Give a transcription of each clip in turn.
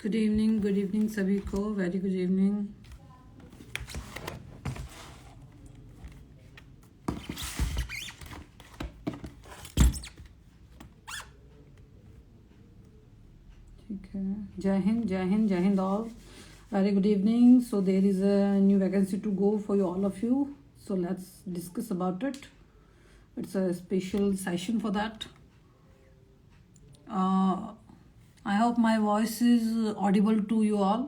Good evening सभी को। Very good evening. ठीक है, जय हिंद जय हिंद जय Hind all. Very good evening. So there is a new vacancy to go for you all of you, so let's discuss about it. It's a special session for that. I hope my voice is audible to you all.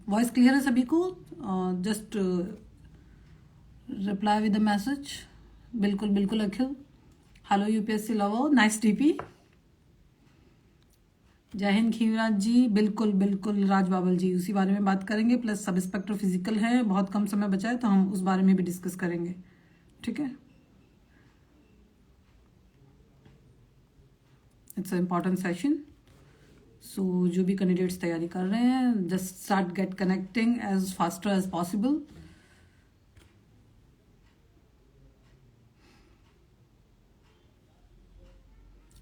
Voice clear है सभी को? Just reply with the message. बिल्कुल बिल्कुल Akhil. Hello UPSC lover, nice टीपी। जय हिंद खीमराज जी। बिल्कुल बिल्कुल राज बाबल जी, उसी बारे में बात करेंगे। प्लस सब इंस्पेक्टर फिजिकल है, बहुत कम समय बचा है तो हम उस बारे में भी डिस्कस करेंगे। ठीक है, it's a important session. So जो भी कैंडिडेट्स तैयारी कर रहे हैं, just start get connecting as faster as possible.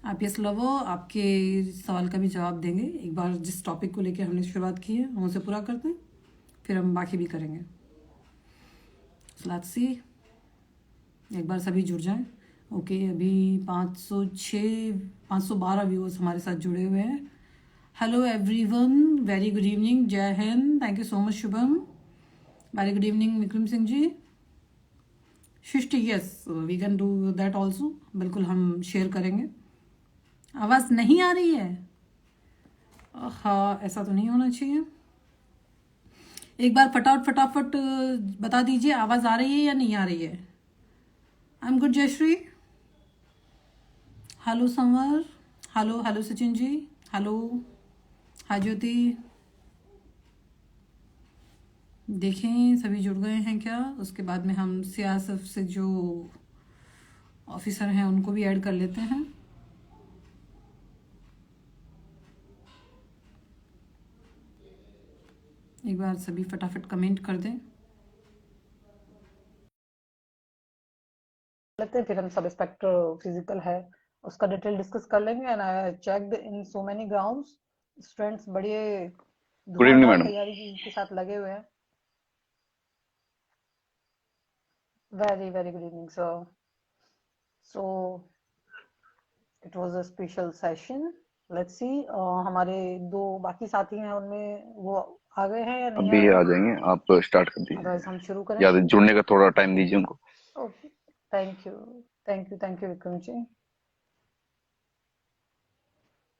IPS lover आपके सवाल का भी जवाब देंगे। एक बार जिस टॉपिक को लेकर हमने शुरुआत की है हम उसे पूरा करते हैं, फिर हम बाकी भी करेंगे। लेट्स सी, एक बार सभी जुड़ जाएं। ओके, अभी 512 व्यूअर्स हमारे साथ जुड़े हुए हैं। Hello everyone, very good evening, जय हिंद। Thank you so much Shubham. Very good evening Vikram Singh ji. Srishti, yes we can do that also. बिल्कुल हम शेयर करेंगे। आवाज़ नहीं आ रही है? हाँ, ऐसा तो नहीं होना चाहिए। एक बार फटाफट बता दीजिए, आवाज़ आ रही है या नहीं आ रही है? I am good Jayashree. Hello Sanwar. Hello hello Sachin ji. Hello, hi Jyoti. देखें सभी जुड़ गए हैं क्या? उसके बाद में हम सीआईएसएफ से जो ऑफिसर हैं उनको भी ऐड कर लेते हैं। एक बार सभी फटाफट कमेंट कर दें। लेते हैं, फिर हम सब इंस्पेक्टर फिजिकल है उसका डिटेल डिस्कस कर लेंगे। And I checked in so many grounds, students बड़े गुड इवनिंग धुआंधार मैडम। तैयारी के साथ लगे हुए हैं। Very very good evening sir. So it was a special session. Let's see, हमारे दो बाकी साथी हैं, उनमें वो आ गए हैं या नहीं आ अभी गए? आ जाएंगे, आप स्टार्ट कर दीजिए। अदरवाइज हम शुरू करें। याद जुड़ने का थोड़ा टाइम दीजिए उनको। Okay, thank you thank you Vikram ji.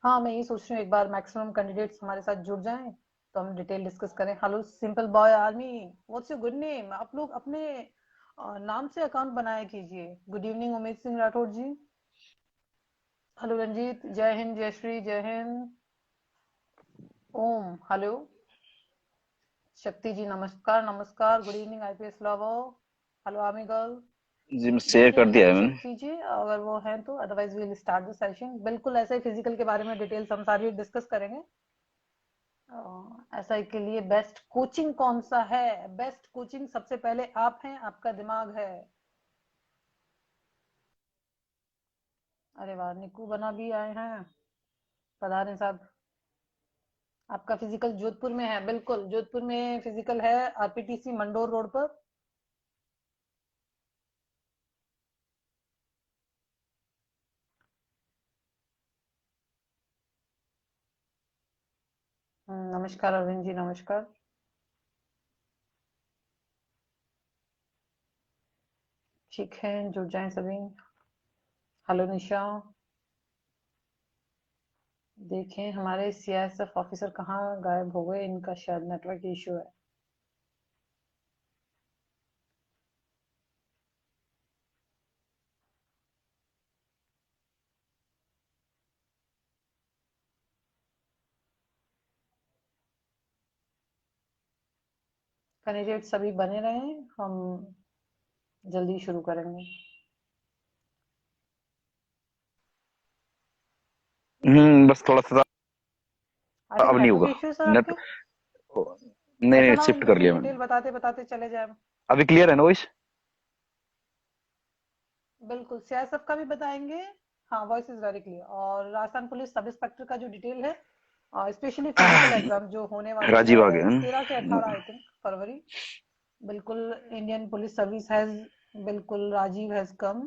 हाँ, मैं ये सोच रही हूँ एक बार मैक्सिमम कैंडिडेट्स हमारे साथ जुड़ जाएं तो हम डिटेल डिस्कस करें। Hello simple boy army, what's your good name? आप लोग अपने नाम से अकाउंट बनाया कीजिए। गुड इवनिंग उमेश सिंह राठौर जी। हेलो रंजीत, जय हिंद जयश्री, जय हिंद। ओम, हेलो। शक्ति जी, नमस्कार नमस्कार। Good evening IPS lover. Hello army girl. जी मैं शेयर देखते कर हैं, दिया है लाइक मैंने। चेक कीजिए अगर वो हैं तो, otherwise we will start the session. बिल्कुल ऐसे ही फिजिकल के बारे में डिटेल्स हम सारी डिस्कस करेंगे। एसआई के लिए बेस्ट कोचिंग कौन सा है? बेस्ट कोचिंग सबसे पहले आप हैं, आपका दिमाग है। अरे वाह, निकू बना भी आए हैं, पधारे साहब। आपका फिजिकल जोधपुर में है? बिल्कुल, जोधपुर में फिजिकल है, आरपीटीसी मंडोर रोड पर। नमस्कार अरविंद जी, नमस्कार। ठीक है, जुड़ जाएं सभी। हेलो निशा। देखें हमारे सीआईएसएफ ऑफिसर कहाँ गायब हो गए, इनका शायद नेटवर्क इशू है। कैंडिडेट सभी बने रहें, हम जल्दी शुरू करेंगे। बस थोड़ा सा आई थिंक अब नहीं नेटवर्क होगा इशू है सर नेट। आपके। नहीं ऐसा नहीं, ना हो शिफ्ट कर पूरी लिया मैंने। डिटेल बताते बताते चले जाए। अभी क्लियर है ना वॉइस? बिल्कुल, सीआईएसएफ का भी बताएंगे। हाँ, वॉइस इज वेरी क्लियर। और राजस्थान पुलिस सब इंस्पेक्टर का जो डिटेल है स्पेशली फिजिकल एग्जाम जो होने वाले राजीव आ हैं गया 13 से 18 आई थिंक फरवरी। बिल्कुल इंडियन पुलिस सर्विस हैज, बिल्कुल Rajiv has come.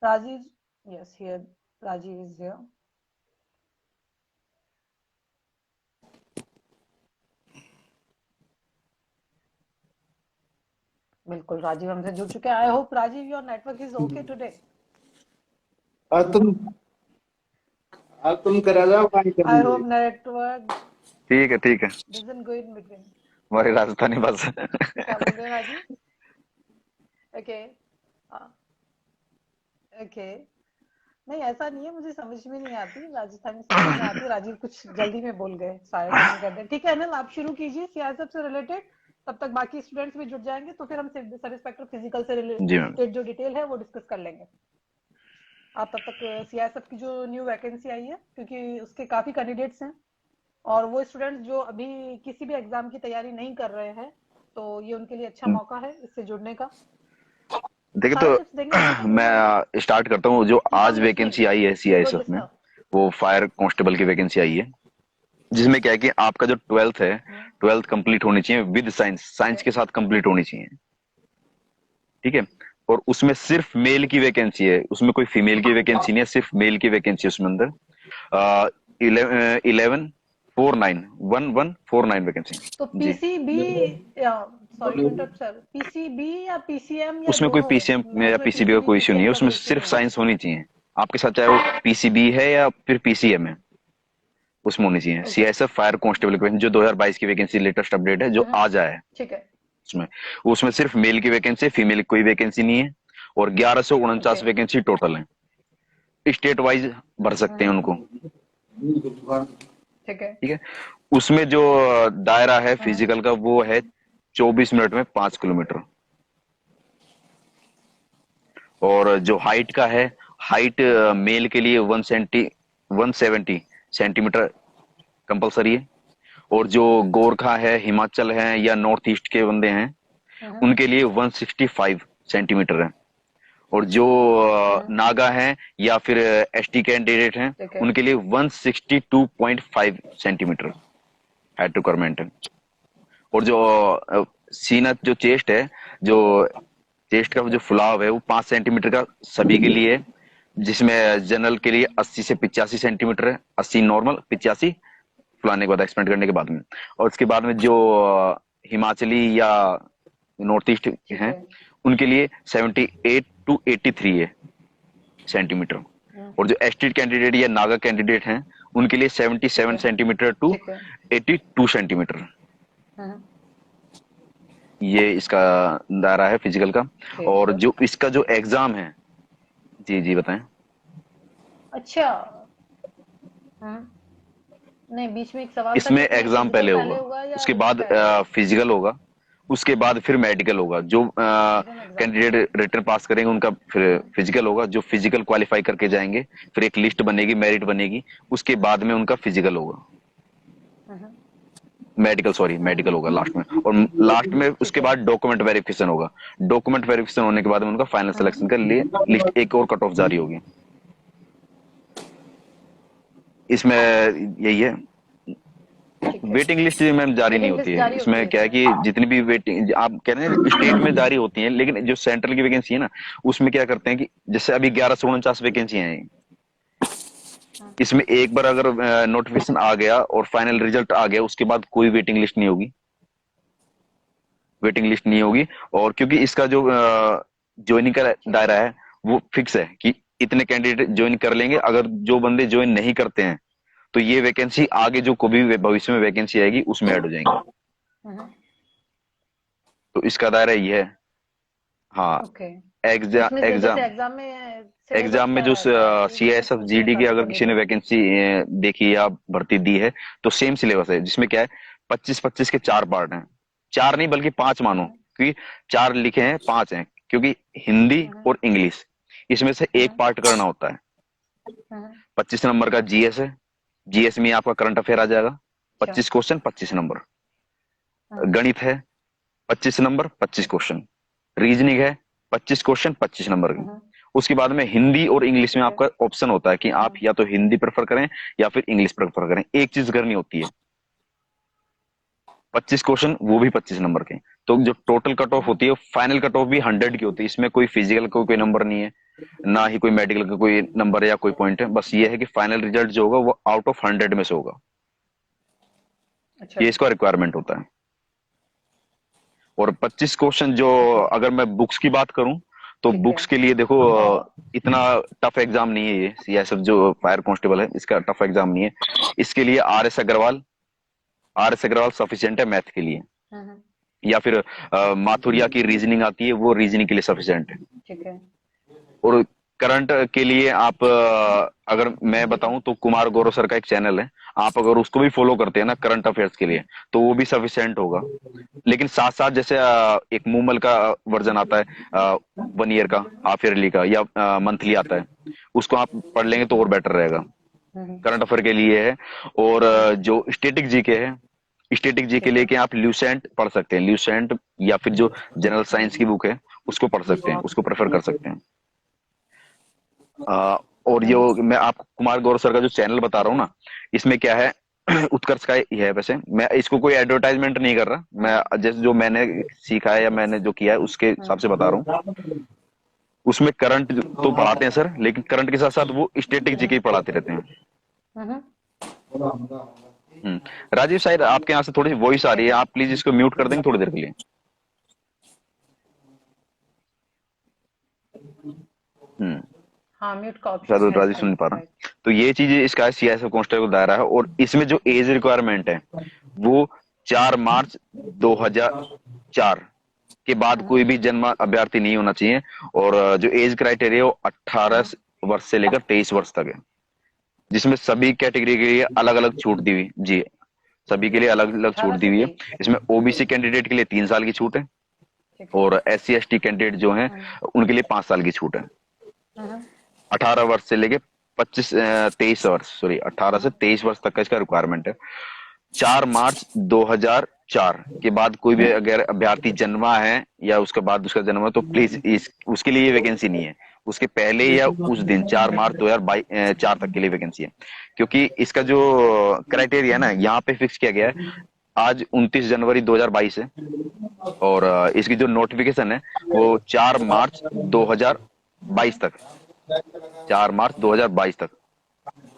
Rajiv, yes here, Rajiv is here. बिल्कुल राजीव हमसे जुड़ चुके हैं। I hope Rajiv your network is okay today. आज तुम करा जाओ पानी कर आई होप लीजिए। नेटवर्क ठीक है डजंट गो इन बिटवीन। हमारी राजधानी बस क्या बोल रहे हैं राजीव? ओके ओके, नहीं ऐसा नहीं है, मुझे समझ में नहीं आती राजस्थानी, समझ में आती। राजीव कुछ जल्दी में बोल गए शायद, नहीं कर दे। ठीक है अनिल, आप शुरू कीजिए सियासत से रिलेटेड, तब तक बाकी स्टूडेंट्स भी जुड़ जाएंगे, तो फिर हम सब इंस्पेक्टर फिजिकल से जी मैम। रिलेटेड जो डिटेल है वो डिस्कस कर लेंगे। आप तब तक सीआईएसएफ की जो न्यू वैकेंसी आई है, क्योंकि उसके काफी कैंडिडेट्स हैं और वो स्टूडेंट्स जो अभी किसी भी एग्जाम की तैयारी नहीं कर रहे हैं, तो ये उनके लिए अच्छा मौका है इससे जुड़ने का। देखिए सारे तो टिप्स देंगे अच्छे से, मैं स्टार्ट करता हूँ। जो आज वैकेंसी आई है सीआईएसएफ में, वो फायर कांस्टेबल की वैकेंसी आई है, जिसमें क्या है कि आपका जो 12th है, 12th कंप्लीट होनी चाहिए विद साइंस, साइंस के साथ कंप्लीट होनी चाहिए। ठीक है, और उसमें सिर्फ मेल की वैकेंसी है, उसमें कोई फीमेल की वैकेंसी नहीं है, सिर्फ मेल की वैकेंसी है उसमें अंदर। 1149 वैकेंसी। तो PCB, sorry to interrupt sir, PCB या पीसीएम या उसमें कोई दोनों? पीसीएम मैं या इसमें पीसीबी का पीसीबी कोई इश्यू नहीं है, पीसीएम का उसमें कोई इश्यू सिर्फ नहीं है। साइंस होनी चाहिए आपके साथ, चाहे वो पीसीबी है या फिर पीसीएम है, उसमें होनी चाहिए। सीआईएसएफ फायर कांस्टेबल की वैकेंसी जो 2022 की वैकेंसी लेटेस्ट अपडेट है, जो आज आया है, ठीक है। उसमें उसमें सिर्फ मेल की वैकेंसी, फीमेल की कोई वैकेंसी नहीं है, और 1149 वैकेंसी टोटल है। स्टेट वाइज भर सकते हैं उनको। ठीक है। ठीक है, उसमें जो दायरा है फिजिकल का, वो है 24 मिनट में 5 किलोमीटर। और जो हाइट का है, हाइट मेल के लिए 170 सेंटीमीटर कंपलसरी है, और जो गोरखा है, हिमाचल है या नॉर्थ ईस्ट के बंदे हैं, उनके लिए 165 सेंटीमीटर है। और जो नागा हैं या फिर एसटी कैंडिडेट हैं, उनके लिए 162.5 सेंटीमीटर हाइट रिक्वायरमेंट है। और जो सीना, जो चेस्ट है, जो चेस्ट का जो फुलाव है, वो 5 सेंटीमीटर का सभी के लिए है, जिसमें जनरल के लिए 80 से 85 सेंटीमीटर है, 80 नॉर्मल, 85 फुलाने के बाद, एक्सपेंड करने के बाद में। और उसके बाद में जो हिमाचली या नॉर्थ ईस्ट हैं, उनके लिए 78 टू 83 है सेंटीमीटर। और जो एसटी कैंडिडेट या नागा कैंडिडेट हैं, उनके लिए 77 सेंटीमीटर टू 82 सेंटीमीटर। ये इसका दायरा है फिजिकल का। और जो इसका जो एग्जाम है, जी जी बताएं। अच्छा, नहीं बीच में एक सवाल था इसमें कि एग्जाम पहले होगा, उसके बाद फिजिकल होगा, उसके बाद फिर मेडिकल होगा। जो कैंडिडेट रिटर्न पास करेंगे उनका फिर फिजिकल होगा, जो फिजिकल क्वालिफाई करके जाएंगे, फिर एक लिस्ट बनेगी, मेरिट बनेगी, उसके बाद में उनका फिजिकल होगा, मेडिकल होगा लास्ट में। और लास्ट में उसके बाद डॉक्यूमेंट वेरिफिकेशन होगा। डॉक्यूमेंट वेरिफिकेशन होने के बाद में उनका फाइनल सिलेक्शन के लिए लिस्ट, एक और कट ऑफ जारी होगी। इसमें यही है, वेटिंग लिस्ट मैम जारी नहीं होती है। इसमें क्या है कि जितनी भी वेटिंग आप कह रहे हैं स्टेट में जारी होती है, लेकिन जो सेंट्रल की वैकेंसी है ना, उसमें क्या करते हैं कि जैसे अभी 1149 वैकेंसी हैं, इसमें एक बार अगर नोटिफिकेशन आ गया और फाइनल रिजल्ट आ गया, उसके बाद कोई वेटिंग लिस्ट नहीं होगी, वेटिंग लिस्ट नहीं होगी। और क्योंकि इसका जो ज्वाइनिंग का दायरा है, वो फिक्स है कि इतने कैंडिडेट ज्वाइन कर लेंगे। अगर जो बंदे ज्वाइन नहीं करते हैं, तो ये वैकेंसी आगे जो कभी भविष्य में वैकेंसी आएगी उसमें ऐड हो जाएंगे। तो इसका दायरा ये है। हाँ, एग्जाम में जो सीआईएसएफ जीडी की अगर किसी ने वैकेंसी देखी या भर्ती दी है, तो सेम सिलेबस है, जिसमें क्या है 25-25 के 4 पार्ट हैं। 4 नहीं बल्कि 5 मानो, क्योंकि 4 लिखे हैं, 5 हैं, क्योंकि हिंदी और इंग्लिश, इसमें से एक पार्ट करना होता है। 25 नंबर का जीएस है, जीएस में आपका करंट अफेयर आ जाएगा, 25 क्वेश्चन 25 नंबर। गणित है 25 नंबर 25 क्वेश्चन। रीजनिंग है 25 क्वेश्चन 25 नंबर की। उसके बाद में हिंदी और इंग्लिश में आपका ऑप्शन होता है कि आप या तो हिंदी प्रेफर करें या फिर इंग्लिश प्रेफर करें, एक चीज करनी होती है। 25 क्वेश्चन, वो भी 25 नंबर के। तो जो टोटल कट ऑफ होती है, फाइनल कट ऑफ भी 100 की होती है। इसमें कोई फिजिकल का कोई नंबर नहीं है, ना ही कोई मेडिकल का कोई नंबर या कोई पॉइंट है। बस ये है कि फाइनल रिजल्ट जो होगा वो आउट ऑफ 100 में से होगा। अच्छा ये इसका रिक्वायरमेंट होता है। और 25 क्वेश्चन जो, अगर मैं बुक्स की बात करूं तो ठीक है। बुक्स के लिए देखो इतना टफ एग्जाम नहीं है ये सीएसएफ जो फायर कांस्टेबल है, इसका टफ एग्जाम नहीं है। इसके लिए आर एस अग्रवाल सफिशिएंट है मैथ के लिए, हम्म, या फिर माथुरिया की रीजनिंग आती है, वो रीजनिंग के लिए सफिशिएंट है। ठीक है। और करंट के लिए आप अगर मैं बताऊं तो कुमार गौरव सर का एक चैनल है, आप अगर उसको भी फॉलो करते हैं ना करंट अफेयर्स के लिए, तो वो भी सफिशिएंट होगा। लेकिन साथ साथ जैसे एक मूमल का वर्जन आता है 1 ईयर का, हाफ ईयरली का या मंथली आता है, उसको आप पढ़ लेंगे तो और बेटर रहेगा। करंट अफेयर के लिए है। और जो स्टैटिक जीके है, स्टैटिक जीके लेके आप ल्यूसेंट पढ़ सकते हैं, ल्यूसेंट या फिर जो जनरल साइंस की बुक है उसको पढ़ सकते हैं, उसको प्रेफर कर सकते हैं। और जो मैं आपको कुमार गौरव सर का जो चैनल बता रहा हूँ ना, इसमें क्या है उत्कर्ष का ही है। वैसे मैं इसको कोई एडवर्टाइजमेंट नहीं कर रहा, मैं जैसे जो मैंने सीखा है या मैंने जो किया है उसके हिसाब से बता रहा हूँ। उसमें करंट तो पढ़ाते हैं सर, लेकिन करंट के साथ साथ वो स्टैटिक जीके पढ़ाते रहते हैं। राजीव शायद आपके यहाँ से थोड़ी सी वॉइस आ रही है, आप प्लीज इसको म्यूट कर देंगे थोड़ी देर के लिए। हाँ, म्यूट का शायद ऑप्शन है राजीव सुन नहीं पा रहा। तो ये चीज इसका सीएसएफ कांस्टेबल दायरा है। और इसमें जो एज रिक्वायरमेंट है वो 4 मार्च 2004 के बाद कोई भी जन्म अभ्यर्थी नहीं होना चाहिए। और जो एज क्राइटेरिया वो 18 वर्ष से लेकर 23 वर्ष तक है, जिसमें सभी कैटेगरी के लिए अलग अलग छूट दी हुई जी, सभी के लिए अलग अलग छूट दी हुई है। इसमें ओबीसी कैंडिडेट के लिए 3 साल की छूट है, और SC ST कैंडिडेट जो हैं उनके लिए 5 साल की छूट है। 18 वर्ष से लेके 18 से 23 वर्ष तक का इसका रिक्वायरमेंट है। 4 मार्च 2004 के बाद कोई भी अगर अभ्यर्थी जन्मा है या उसके बाद उसका जन्म है तो प्लीज उसके लिए वैकेंसी नहीं है, उसके पहले या उस दिन 4 मार्च 2004 तक के लिए वैकेंसी है। क्योंकि इसका जो क्राइटेरिया है ना यहाँ पे फिक्स किया गया है, आज 29 जनवरी 2022 है, और इसकी जो नोटिफिकेशन है वो 4 मार्च 2022 तक, 4 मार्च 2022 तक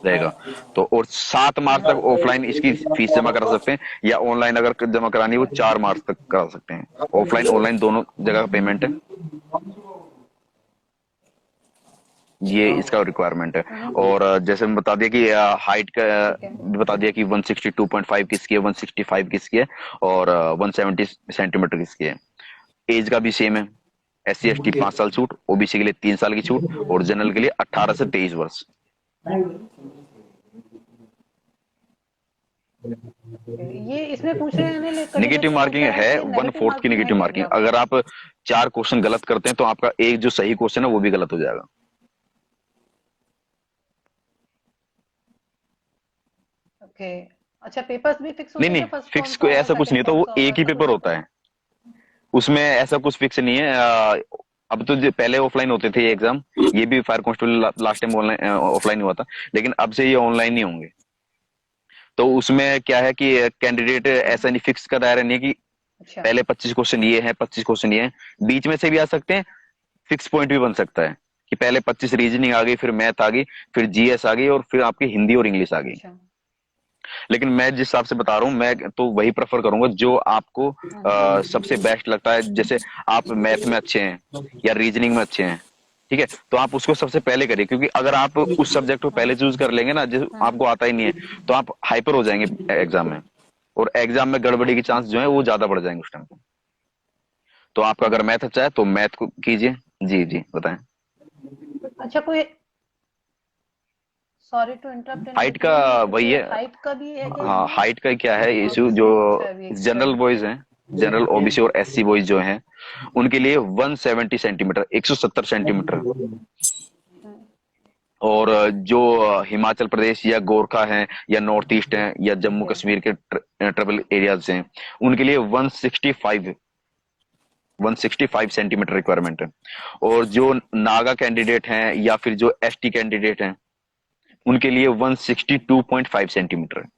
रहेगा। तो और 7 मार्च तक ऑफलाइन इसकी फीस जमा करा सकते हैं, या ऑनलाइन अगर जमा करानी है वो 4 मार्च तक करा सकते हैं। ऑफलाइन ऑनलाइन दोनों जगह का पेमेंट है। ये इसका रिक्वायरमेंट है। और जैसे मैं बता दिया कि हाइट का बता दिया कि 162.5 किसकी है, 165 किसकी है, और 170 सेंटीमीटर किसकी है। एज का भी सेम है, SC ST 5 साल छूट, ओबीसी के लिए 3 साल की छूट, और जनरल के लिए 18 से 23 वर्ष। ये इसमें पूछ रहे हैं नेगेटिव मार्किंग है 1/4 की नेगेटिव मार्किंग। अगर आप 4 क्वेश्चन गलत करते हैं तो आपका एक जो सही क्वेश्चन है वो भी गलत हो जाएगा। ओके, अच्छा पेपर्स भी फिक्स नहीं होते नहीं, फिक्स कोई ऐसा कुछ नहीं होता, वो एक ही पेपर होता है, उसमें ऐसा कुछ फिक्स नहीं है। अब तो जो पहले ऑफलाइन होते थे ये एग्जाम, ये भी fire constable last time online offline हुआ था, लेकिन अब से ये ऑनलाइन ही होंगे। तो उसमें क्या है कि कैंडिडेट ऐसा नहीं, फिक्स का दायरा नहीं है कि अच्छा पहले 25 क्वेश्चन ये है, 25 क्वेश्चन ये है, बीच में से भी आ सकते हैं। फिक्स पॉइंट भी बन सकता है कि पहले 25 रीजनिंग आ गई, फिर मैथ आ गई, फिर GS आ गई, और फिर आपकी हिंदी और इंग्लिश आ गई। अच्छा लेकिन मैं जिस हिसाब से बता रहा हूँ, मैं तो वही प्रेफर करूंगा जो आपको सबसे बेस्ट लगता है। जैसे आप मैथ में अच्छे हैं या रीजनिंग में अच्छे हैं, ठीक है, तो आप उसको सबसे पहले करिए। क्योंकि अगर आप उस सब्जेक्ट को पहले चूज कर लेंगे ना, जो आपको आता ही नहीं है, तो आप हाइपर हो जाएंगे एग्जाम में, और एग्जाम में गड़बड़ी के चांस जो है वो ज्यादा बढ़ जाएंगे उस टाइम पे। तो आपका अगर मैथ अच्छा है तो मैथ को कीजिए। जी जी बताएं। अच्छा कोई सॉरी टू इंटरप्ट, हाइट का वही है, हाइट का भी है क्या? हाँ हाइट का क्या है इश्यू, जो जनरल बॉयज हैं, जनरल ओबीसी और SC बॉयज जो हैं उनके लिए 170 सेंटीमीटर, 170 सेंटीमीटर। और जो हिमाचल प्रदेश या गोरखा है या नॉर्थ ईस्ट है या जम्मू कश्मीर के ट्राइबल एरियाज हैं उनके लिए 165 165 सेंटीमीटर रिक्वायरमेंट है। और जो नागा कैंडिडेट हैं या फिर जो एसटी कैंडिडेट हैं उनके लिए 162.5 सेंटीमीटर है।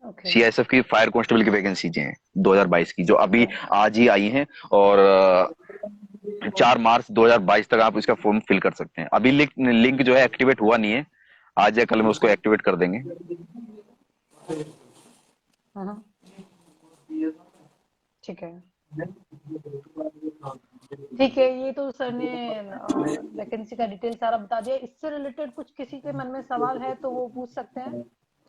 ओके सीआईएसएफ की फायर कांस्टेबल की वैकेंसीज हैं 2022 की, जो अभी आज ही आई हैं। और 4 मार्च 2022 तक आप इसका फॉर्म फिल कर सकते हैं। अभी लिंक जो है एक्टिवेट हुआ नहीं है, आज या कल में उसको एक्टिवेट कर देंगे। हाँ ठीक है ठीक है। ये तो सर ने वैकेंसी का डिटेल सारा बता दिया। इससे रिलेटेड कुछ किसी के मन में सवाल है तो वो पूछ सकते हैं,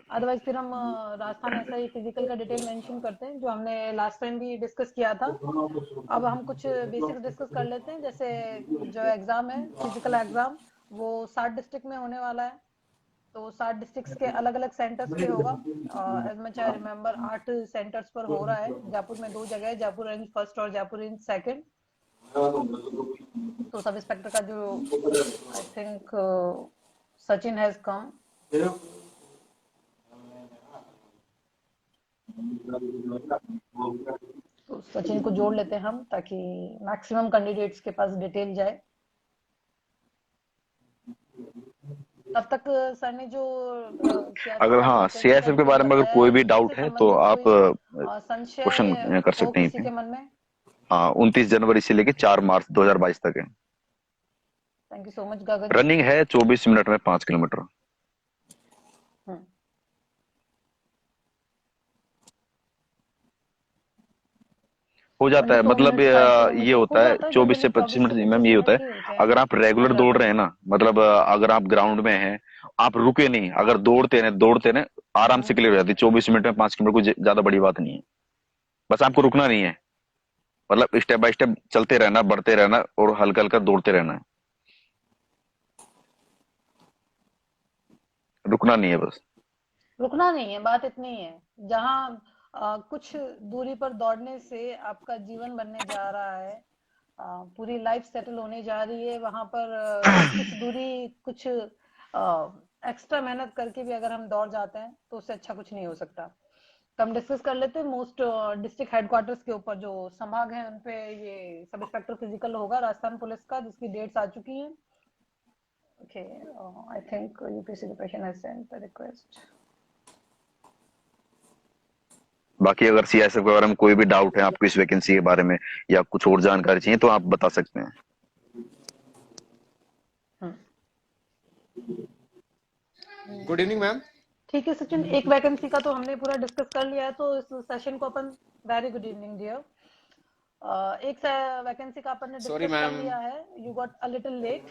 अदरवाइज फिर हम राजस्थान ऐसा ही फिजिकल का डिटेल मेंशन करते हैं जो हमने लास्ट टाइम भी डिस्कस किया था। अब हम कुछ बेसिक्स डिस्कस कर लेते हैं। जैसे जो एग्जाम है फिजिकल एग्जाम वो 60 डिस्ट्रिक्ट में होने वाला है। तो 60 डिस्ट्रिक्ट्स के अलग अलग सेंटर्स पे होगा। As much I remember 8 centres पर हो रहा है। जयपुर में 2 जगह है, जयपुर रेंज फर्स्ट और जयपुर रेंज सेकंड। तो सब इंस्पेक्टर का जो आई थिंक सचिन हैज कम। तो सचिन को जोड़ लेते हैं हम ताकि मैक्सिमम कैंडिडेट्स के पास डिटेल जाए। तब तक सर ने जो अगर हाँ सीआईएसएफ के बारे में अगर कोई भी डाउट है तो आप क्वेश्चन संशय कर हो सकते हैं किसी के मन में। हाँ 29 जनवरी से लेके 4 मार्च 2022 तक है। Thank you so much Gagan ji. Running है 24 मिनट में 5 किलोमीटर। हो जाता है, 22 मतलब मिनट्स 5 ये किलोमीटर होता हो है जाता है 24 से जनरली। 25 24 मिनट से मैम। 25 ये होता मिनट है ही होते अगर हैं, आप हो रेगुलर दौड़ जाता रहे है। हैं ना, मतलब अगर आप ग्राउंड में हैं, आप रुके नहीं, अगर दौड़ते रहे आराम से क्लियर हो जाती है 24 मिनट में 5 किलोमीटर। कोई ज्यादा बड़ी बात नहीं है, बस आपको रुकना नहीं है। मतलब स्टेप बाय स्टेप चलते रहना, बढ़ते रहना और हल्का हल्का दौड़ते रहना है, रुकना नहीं है बस। रुकना नहीं है, बात इतनी है। जहाँ कुछ दूरी पर दौड़ने से आपका जीवन बनने जा रहा है, पूरी लाइफ सेटल होने जा रही है, वहां पर कुछ दूरी कुछ एक्स्ट्रा मेहनत करके भी अगर हम दौड़ जाते हैं तो उससे अच्छा कुछ नहीं हो सकता। तो हम डिस्कस कर लेते हैं मोस्ट डिस्ट्रिक्ट हेडक्वार्टर्स के ऊपर जो संभाग हैं उनपे ये सब इंस्पेक्टर फिजिकल होगा राजस्थान पुलिस का, जिसकी डेट्स आ चुकी हैं। Okay I think UPSC preparation has sent the request. बाकी अगर सीआईएसएफ के बारे में कोई भी डाउट है आपको इस वैकेंसी के बारे में या कुछ और जानकारी चाहिए तो आप बता सकते हैं। Good evening ma'am. ठीक है सचिन, एक वैकेंसी का तो हमने पूरा डिस्कस कर लिया है, तो इस सेशन को अपन वेरी गुड इवनिंग डियर। एक वैकेंसी का अपन ने सॉरी डिस्कस कर मैम। लिया है। You got a little late.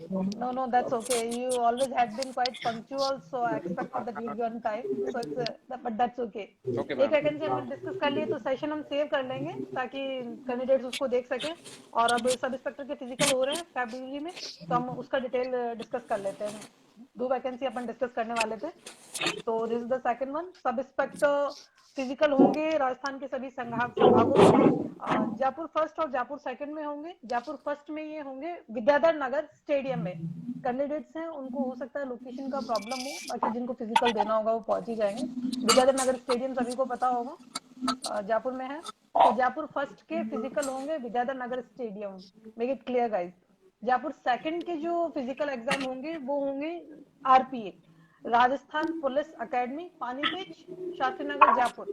No, that's okay. You always had been quite punctual, so I expected that you'll be on time. So but that's okay. Okay एक ma'am. Vacancy हमने discuss कर लिए तो session हम save कर लेंगे ताकि candidates उसको देख सकें। और अब सब इंस्पेक्टर के फिजिकल हो रहे हैं फरवरी में, तो हम उसका डिटेल डिस्कस कर लेते हैं। 2 वैकेंसी अपन डिस्कस करने वाले थे, तो this is the second one. सब इंस्पेक्टर फिजिकल होंगे राजस्थान के सभी संभागों में। जयपुर फर्स्ट और जयपुर सेकंड में होंगे। जयपुर फर्स्ट में ये होंगे विद्याधर नगर स्टेडियम में। कैंडिडेट्स हैं उनको हो सकता है लोकेशन का प्रॉब्लम हो, बाकी जिनको फिजिकल देना होगा वो पहुंच ही जाएंगे। विद्याधर नगर स्टेडियम सभी को पता होगा जयपुर में है। तो जयपुर फर्स्ट के फिजिकल होंगे Vidyadhar Nagar stadium. Make it clear guys. Jaipur second के जो फिजिकल एग्जाम होंगे वो होंगे RPA, Rajasthan police academy, Panipat, Shastri Nagar, Jaipur.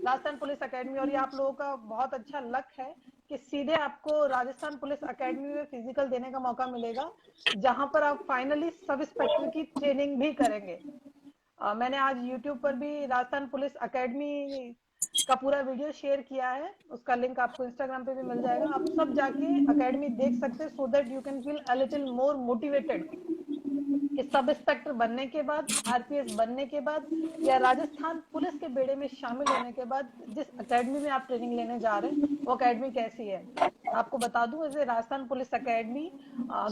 Rajasthan police academy. और ये आप लोगों का बहुत अच्छा लक है कि सीधे आपको राजस्थान पुलिस अकेडमी में फिजिकल देने का मौका मिलेगा, जहां पर आप फाइनली सब इंस्पेक्टर की ट्रेनिंग भी करेंगे। मैंने आज यूट्यूब पर भी राजस्थान पुलिस अकेडमी का पूरा वीडियो शेयर किया है, उसका लिंक आपको इंस्टाग्राम पे भी मिल जाएगा। आप सब जाके अकेडमी देख सकते हैं, so that you can feel a little more motivated कि सब इंस्पेक्टर बनने के बाद, आरपीएस बनने के बाद या राजस्थान पुलिस के बेड़े में शामिल होने के बाद जिस एकेडमी में आप ट्रेनिंग लेने जा रहे हैं वो एकेडमी कैसी है। आपको बता दूं, ऐसे Rajasthan police academy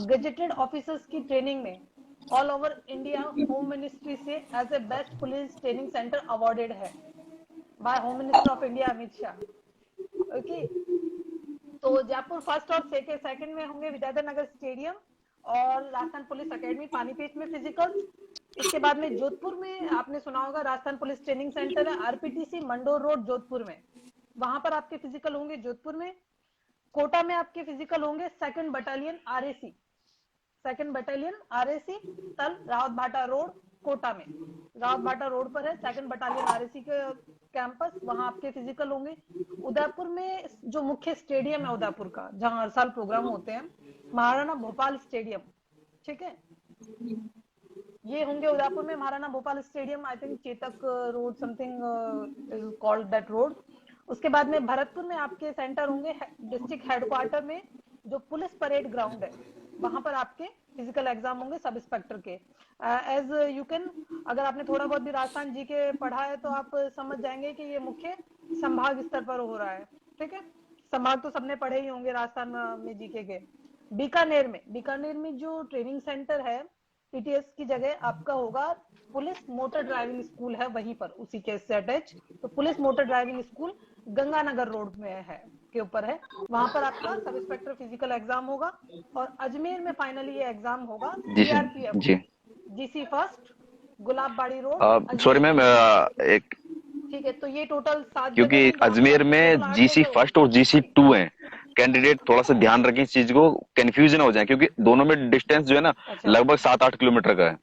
gazetted officers की ट्रेनिंग में all over India home ministry से as a best police training centre awarded है by home minister of India Amit Shah. Okay, तो जयपुर फर्स्ट और सेकंड में होंगे विद्याधर नगर स्टेडियम और राजस्थान पुलिस अकेडमी पानीपत में फिजिकल। इसके बाद में जोधपुर में आपने सुना होगा राजस्थान पुलिस ट्रेनिंग सेंटर है, आरपीटीसी मंडोर रोड जोधपुर में, वहां पर आपके फिजिकल होंगे जोधपुर में। कोटा में आपके फिजिकल होंगे 2nd battalion RAC, 2nd battalion RAC तल रावत भाटा रोड कोटा में, रावत भाटा रोड पर है 2nd बटालियन आरएसी के कैंपस, वहां आपके फिजिकल होंगे। उदयपुर में जो मुख्य स्टेडियम है उदयपुर का, जहां हर साल प्रोग्राम होते हैं, महाराणा भोपाल स्टेडियम, ठीक है, ये होंगे उदयपुर में Maharana Bhopal stadium. I think Chetak road something is called that road. उसके बाद में भरतपुर में आपके सेंटर होंगे डिस्ट्रिक्ट हेडक्वार्टर में, जो पुलिस परेड ग्राउंड है, वहां पर आपके फिजिकल एग्जाम होंगे सब इंस्पेक्टर के। एज यू कैन, अगर आपने थोड़ा बहुत भी राजस्थान जी के पढ़ा है तो आप समझ जाएंगे कि ये मुख्य संभाग स्तर पर हो रहा है, ठीक है। संभाग तो सबने पढ़े ही होंगे राजस्थान में जीके के। बीकानेर में जो ट्रेनिंग सेंटर है पीटीएस की जगह आपका होगा पुलिस मोटर ड्राइविंग स्कूल है, वहीं पर उसी के से अटैच, तो police motor driving school Ganganagar road में है, के ऊपर है, वहां पर आपका सब इंस्पेक्टर फिजिकल एग्जाम होगा। और अजमेर में फाइनली ये एग्जाम होगा जी सीआरपीएफ जी। GC first Gulabbari road sorry ma'am, एक, ठीक है। तो ये टोटल 7 क्योंकि जगह हैं, अजमेर में जीसी फर्स्ट और जीसी 2 है, कैंडिडेट थोड़ा सा ध्यान रखें इस चीज को, कंफ्यूजन हो जाए, क्योंकि दोनों में डिस्टेंस जो है ना अच्छा। लगभग 7-8 किलोमीटर का है।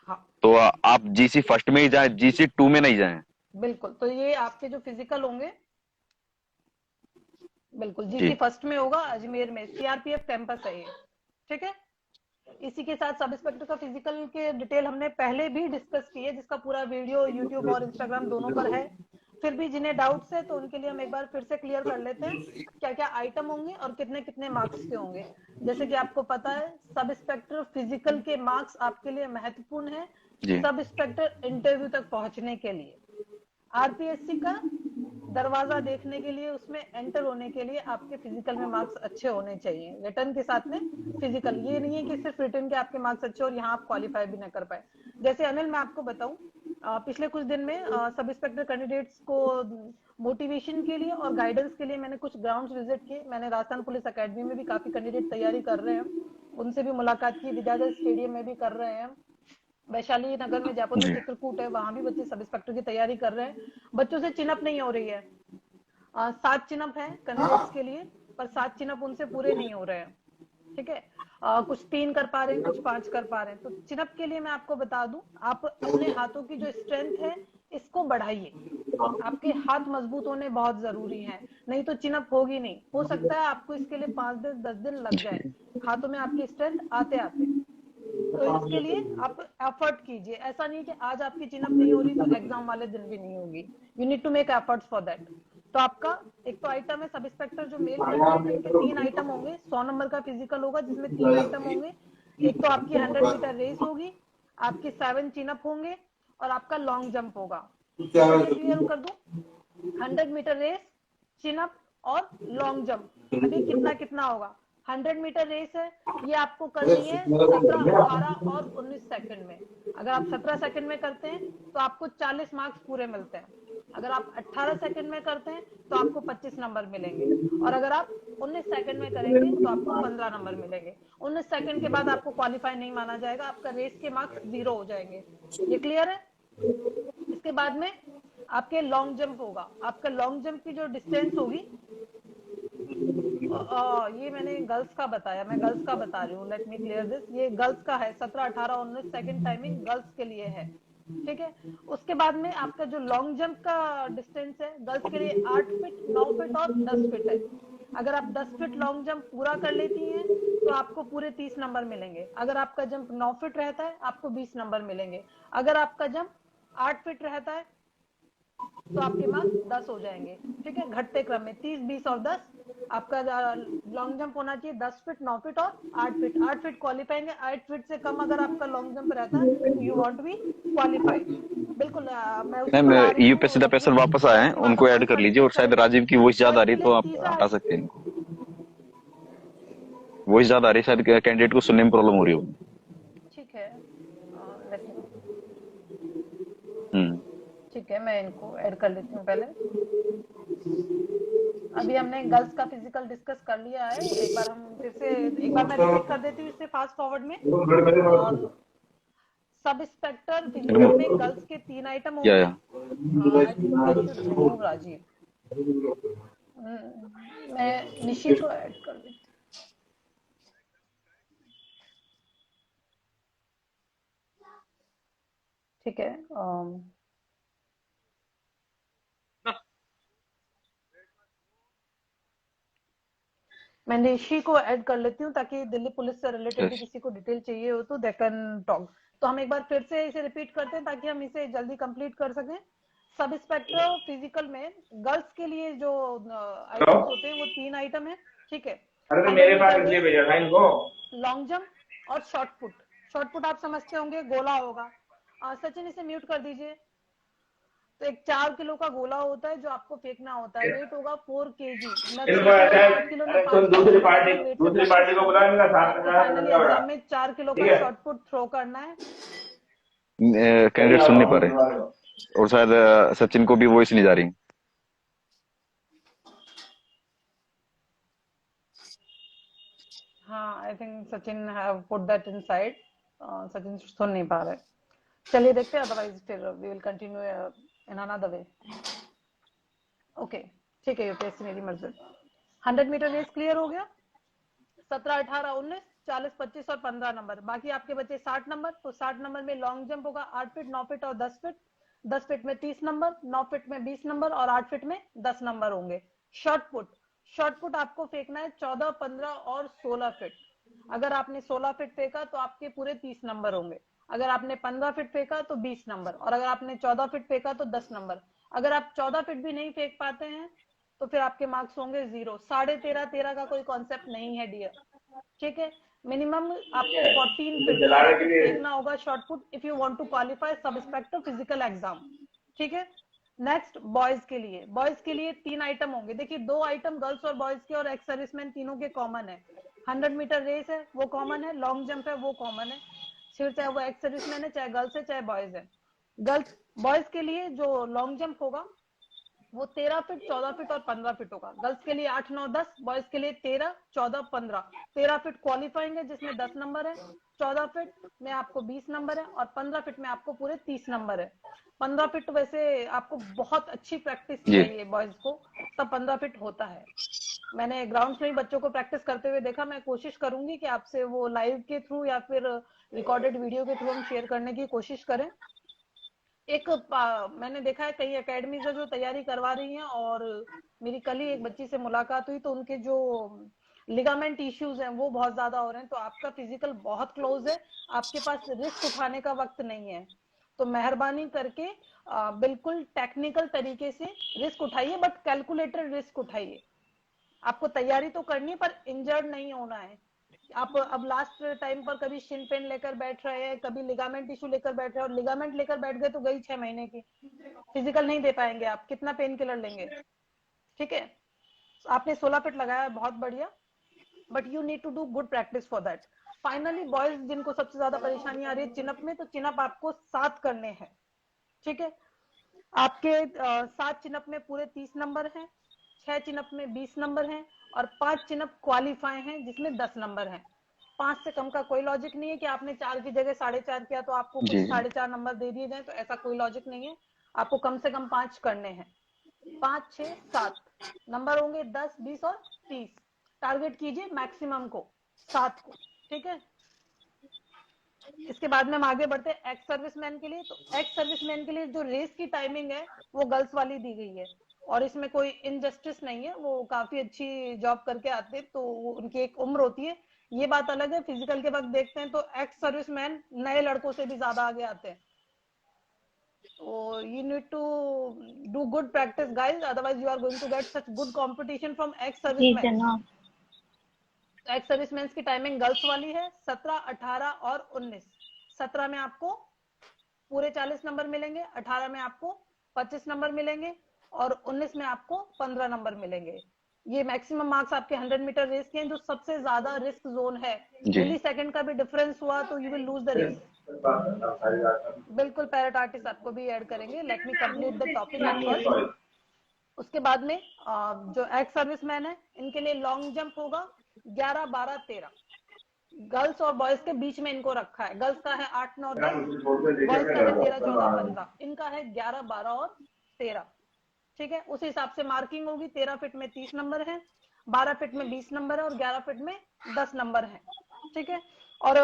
हाँ तो आप जीसी फर्स्ट में ही जाएं, जीसी 2 में नहीं जाएं। बिल्कुल, तो ये आपके जो फिजिकल होंगे बिल्कुल जी। जीसी फर्स्ट में होगा, अजमेर में सीआरपीएफ कैंपस है ये, ठीक है। इसी के साथ सब इंस्पेक्टर का फिजिकल के डिटेल हमने पहले भी डिस्कस की है, जिसका पूरा वीडियो यूट्यूब और इंस्टाग्राम दोनों पर है। फिर भी जिन्हें डाउट्स है तो उनके लिए हम एक बार फिर से क्लियर कर लेते हैं क्या क्या आइटम होंगे और कितने कितने मार्क्स के होंगे। जैसे कि आपको पता है सब इंस्पेक्टर फिजिकल के मार्क्स आपके लिए महत्वपूर्ण है, जी। सब इंस्पेक्टर इंटरव्यू तक पहुंचने के लिए। आरपीएससी का दरवाजा देखने के लिए, उसमें एंटर होने के लिए आपके फिजिकल में मार्क्स अच्छे होने चाहिए, रिटर्न के साथ में फिजिकल। ये नहीं है कि सिर्फ रिटर्न के आपके मार्क्स अच्छे और यहाँ आप क्वालिफाई भी ना कर पाए। जैसे अनिल मैं आपको बताऊं, पिछले कुछ दिन में सब इंस्पेक्टर कैंडिडेट्स को मोटिवेशन के लिए और गाइडेंस के लिए मैंने कुछ ग्राउंड्स विजिट किए। मैंने राजस्थान पुलिस अकेडमी में भी काफी कैंडिडेट तैयारी कर रहे हैं, उनसे भी मुलाकात की, विद्याधर स्टेडियम में भी कर रहे हैं, वैशाली नगर में जयपुर में जी। चित्रकूट है, वहां भी बच्चे सब इंस्पेक्टर की तैयारी कर रहे हैं। बच्चों से चिनअप नहीं हो रही है, 7 चिनअप है कैंडिडेट्स के लिए, पर 7 चिनअप उनसे पूरे नहीं हो रहे हैं, ठीक है। कुछ 3 कर पा रहे हैं, कुछ 5 कर पा रहे हैं। तो चिनअप के लिए मैं आपको बता दूं, आप अपने हाथों की जो स्ट्रेंथ है इसको बढ़ाइए, आपके हाथ मजबूत होने बहुत जरूरी है, नहीं तो चिनअप होगी नहीं। हो सकता है आपको इसके लिए 5 दिन 10 दिन लग जाए हाथों में आपकी स्ट्रेंथ आते आते, तो इसके लिए आप एफर्ट कीजिए। ऐसा नहीं कि आज आपकी चिनअप नहीं हो रही तो एग्जाम वाले दिन भी नहीं होगी, you need to make efforts for that. तो आपका एक तो आइटम है सब इंस्पेक्टर जो मेल कैंडिडेट है, इनके 3 आइटम होंगे, 100 नंबर का फिजिकल होगा जिसमें 3 आइटम होंगे। एक तो आपकी 100 मीटर रेस होगी, आपके 7 चिनअप होंगे और आपका लॉन्ग जंप होगा। क्लियर कर दूं, 100 मीटर रेस, चिनअप और लॉन्ग जंप। अभी कितना कितना होगा, 100 मीटर रेस है, ये आपको करनी है 17, 18 और 19 सेकंड में। अगर आप 17 सेकंड में करते हैं तो आपको 40 मार्क्स पूरे मिलते हैं, अगर आप 18 सेकंड में करते हैं तो आपको 25 नंबर मिलेंगे, और अगर आप 19 सेकंड में करेंगे तो आपको 15 नंबर मिलेंगे। 19 सेकंड के बाद आपको क्वालिफाई नहीं माना जाएगा, आपका रेस के मार्क्स 0 हो जाएंगे। ये क्लियर है। इसके बाद में आपके लॉन्ग जंप होगा, आपका लॉन्ग जंप की जो डिस्टेंस होगी, ये मैंने गर्ल्स का बताया, मैं गर्ल्स का बता रही हूँ, लेट मी क्लियर दिस। ये गर्ल्स का है, 17, 18, 19 सेकंड टाइमिंग गर्ल्स के लिए है, ठीक है। उसके बाद में आपका जो लॉन्ग जंप का डिस्टेंस है गर्ल्स के लिए 8 फीट, 9 फीट और 10 फीट है। अगर आप 10 फीट लॉन्ग जंप पूरा कर लेती हैं तो आपको पूरे 30 नंबर मिलेंगे। अगर आपका जंप 9 फीट रहता है आपको 20 नंबर मिलेंगे। अगर आपका जंप 8 फीट रहता है तो आपके मार्क्स 10 हो जाएंगे, ठीक है, घटते क्रम में 30, 20 और 10। आपका लॉन्ग जंप होना चाहिए 10 फीट, 9 फीट और 8 फीट। 8 फीट क्वालिफाइंग है, 8 फीट से कम अगर आपका लॉन्ग जंप रहता है तो यू वांट बी क्वालिफाइड। बिल्कुल मैं उसी पर आ रही हूँ। यूपीएससी दा पेशर वापस आए हैं, उनको ऐड कर लीजिए, और शायद राजीव की वॉइस ज्यादा आ रही है तो आप हटा सकते हैं इनको, वॉइस ज्यादा आ रही है, शायद कैंडिडेट को सुनने में प्रॉब्लम हो रही होगी। ठीक है, हम्म। ठीक है, मैं इनको ऐड कर लेती हूँ पहले। अभी हमने गर्ल्स का फिजिकल डिस्कस कर लिया है, एक बार हम फिर से एक बार मैं रिपीट कर देती हूँ इससे फास्ट फॉरवर्ड में। सब इंस्पेक्टर फिजिकल में गर्ल्स के 3 आइटम या होंगे। I think I should remove Rajiv. मैं निशी को ऐड कर देती हूँ। ठीक है। मैं निशी को ऐड कर लेती हूँ ताकि दिल्ली पुलिस से रिलेटेड भी यस किसी को डिटेल चाहिए हो तो दे कैन टॉक। तो हम एक बार फिर से इसे रिपीट करते हैं ताकि हम इसे जल्दी कंप्लीट कर सकें। सब इंस्पेक्टर फिजिकल में गर्ल्स के लिए जो आइटम्स होते हैं वो 3 आइटम है। ठीक है। अरे तो 100 मेरे पास मीटर इसलिए रेस, भेजा था इनको। लॉन्ग जंप और शॉर्ट पुट। शॉर्ट पुट आप समझते होंगे, गोला होगा। सचिन इसे म्यूट कर दीजिए। तो एक 4 किलो का गोला होता है जो आपको फेंकना होता है। वेट होगा 4 kg। न 6 इनको किलो ऐसा न है, 8 किलो न अरे 5 तुम किलो, दूसरी जितना भी वेट से प्रैक्टिस पार्टी को कर बुला लो। लेना, साथ आपको में फाइनली एग्जाम में 4 किलो ठीक का है। शॉर्ट पुट थ्रो करना है। कैंडिडेट सुन नहीं पा रहे, और शायद सचिन को भी वॉइस नहीं जा रही। हाँ, I think Sachin have put that inside. Sachin सुन नहीं पा रहे। चलिए देखते हैं, अदरवाइज फिर we will continue in another way. Okay, ठीक है यूपीएससी मेरी मर्जी। 100 मीटर रेस क्लियर हो गया। 17, 18, 19, 40, 25 और 15 नंबर। बाकी आपके बचे 60 नंबर। तो 60 नंबर में लॉन्ग जंप होगा 8 फीट, 9 फीट और 10 फीट। 10 फीट में 30 नंबर, 9 फीट में 20 नंबर और 8 फीट में 10 नंबर होंगे। शॉर्ट पुट, शॉर्ट पुट आपको फेंकना है 14, 15 और 16 फीट। अगर आपने 16 फीट फेंका तो आपके पूरे 30 नंबर होंगे। अगर आपने 15 फीट फेंका तो 20 नंबर, और अगर आपने 14 फीट फेंका तो 10 नंबर। अगर आप 14 फीट भी नहीं फेंक पाते हैं तो फिर आपके मार्क्स होंगे 0। 13.5 13 का कोई कॉन्सेप्ट नहीं है डियर। ठीक है। मिनिमम आपको 14 इनको फीट जलाने के लिए फेंकना होगा shot put if you want to qualify sub inspector physical exam. ठीक है। नेक्स्ट बॉयज के लिए। बॉयज के लिए 3 आइटम होंगे। देखिए 2 आइटम गर्ल्स और बॉयज के और एक्स सर्विसमैन तीनों के कॉमन है। 100 मीटर रेस है वो कॉमन है, लॉन्ग जंप है वो कॉमन है। फिर चाहे वो एक्स सर्विसमैन है, चाहे गर्ल्स है, चाहे बॉयज है। गर्ल्स बॉयज के लिए जो लॉन्ग जंप होगा वो 13 फीट, 14 फीट और 15 फीट होगा। गर्ल्स के लिए 8, 9, 10, बॉयज के लिए 13, 14, 15। 13 फीट क्वालिफाइंग है जिसमें 10 नंबर है। 14 फीट में आपको 20 नंबर है और 15 फीट में आपको पूरे 30 नंबर है। 15 फीट वैसे आपको बहुत अच्छी प्रैक्टिस जी चाहिए बॉयज को, तब 15 फीट होता है। मैंने ग्राउंड में ही बच्चों को प्रैक्टिस करते हुए देखा। मैं कोशिश करूंगी कि आपसे वो लाइव के थ्रू या फिर रिकॉर्डेड वीडियो के थ्रू हम शेयर करने की कोशिश करें। एक मैंने देखा है कई एकेडमीज है जो तैयारी करवा रही हैं, और मेरी कल ही एक बच्ची से मुलाकात हुई तो उनके जो लिगामेंट इश्यूज हैं वो बहुत ज्यादा हो रहे हैं। तो आपका फिजिकल बहुत क्लोज है, आपके पास रिस्क उठाने का वक्त नहीं है। तो मेहरबानी करके बिल्कुल टेक्निकल तरीके से रिस्क उठाइए, बट कैलकुलेटेड रिस्क उठाइए। आपको तैयारी तो करनी है पर इंजर्ड नहीं होना है। आप अब लास्ट टाइम पर कभी शिन पेन लेकर बैठ रहे हैं, कभी लिगामेंट इशू लेकर बैठ रहे हैं, और लिगामेंट लेकर बैठ गए तो गई 6 महीने की। फिजिकल नहीं दे पाएंगे आप, कितना पेन किलर लेंगे। ठीक है। आपने 16 फीट लगाया, बहुत बढ़िया, but you need to do good practice for that. Finally boys जिनको सबसे ज्यादा परेशानी आ रही है चिनअप में, तो चिनअप आपको 7 करने हैं। ठीक है। आपके 7 चिनअप में पूरे 30 नंबर हैं, 6 चिनअप में 20 नंबर हैं और 5 चिनअप क्वालिफाई हैं जिसमें 10 नंबर हैं। 5 से कम का कोई लॉजिक नहीं है कि आपने 4 की जगह 4.5 किया तो आपको कुछ जी 4.5 नंबर दे दिए जाए, तो ऐसा कोई लॉजिक नहीं है। आपको कम से कम 5 करने हैं। 5, 6, 7 नंबर होंगे, 10, 20 और 30। टारगेट कीजिए मैक्सिमम को, 7 को। ठीक है। इसके बाद में हम आगे बढ़ते हैं एक्स सर्विसमैन के लिए। तो एक्स सर्विसमैन के लिए जो रेस की टाइमिंग है वो गर्ल्स वाली दी गई है, और इसमें कोई इनजस्टिस नहीं है। वो काफी अच्छी जॉब करके आते हैं, तो उनकी एक उम्र होती है। ये बात अलग है, फिजिकल के वक्त देखते हैं तो एक्स सर्विसमैन नए लड़कों से भी ज्यादा आगे आते हैं। तो you need to do good practice guys, otherwise you are going to get such good competition from ex जी servicemen। जनाब। एक्स सर्विसमैन की टाइमिंग गर्ल्स वाली है 17, 18 और 19। 17 में आपको पूरे 40 नंबर मिलेंगे, 18 में आपको 25 नंबर मिलेंगे और 19 में आपको 15 नंबर मिलेंगे। ये मैक्सिमम मार्क्स आपके 100 मीटर रेस के हैं, जो सबसे ज्यादा रिस्क जोन है। जी मिली सेकंड का भी डिफरेंस हुआ तो you will lose the race. बिल्कुल पैरेट आर्टिस्ट आपको भी ऐड करेंगे। Let me complete the topic at first. उसके बाद में जो एक्स सर्विसमैन है इनके लिए लॉन्ग जंप होगा 11, 12, 13। गर्ल्स और बॉयज के बीच में इनको रखा है। गर्ल्स का है 8, 9, 10, बॉयज का है 13, 14, 15, इनका है 11, 12 और 13। ठीक है, उस हिसाब से मार्किंग होगी। 13 फीट में 30 नंबर है, 12 फीट में 20 नंबर है और 11 फीट में 10 नंबर है। ठीक है, और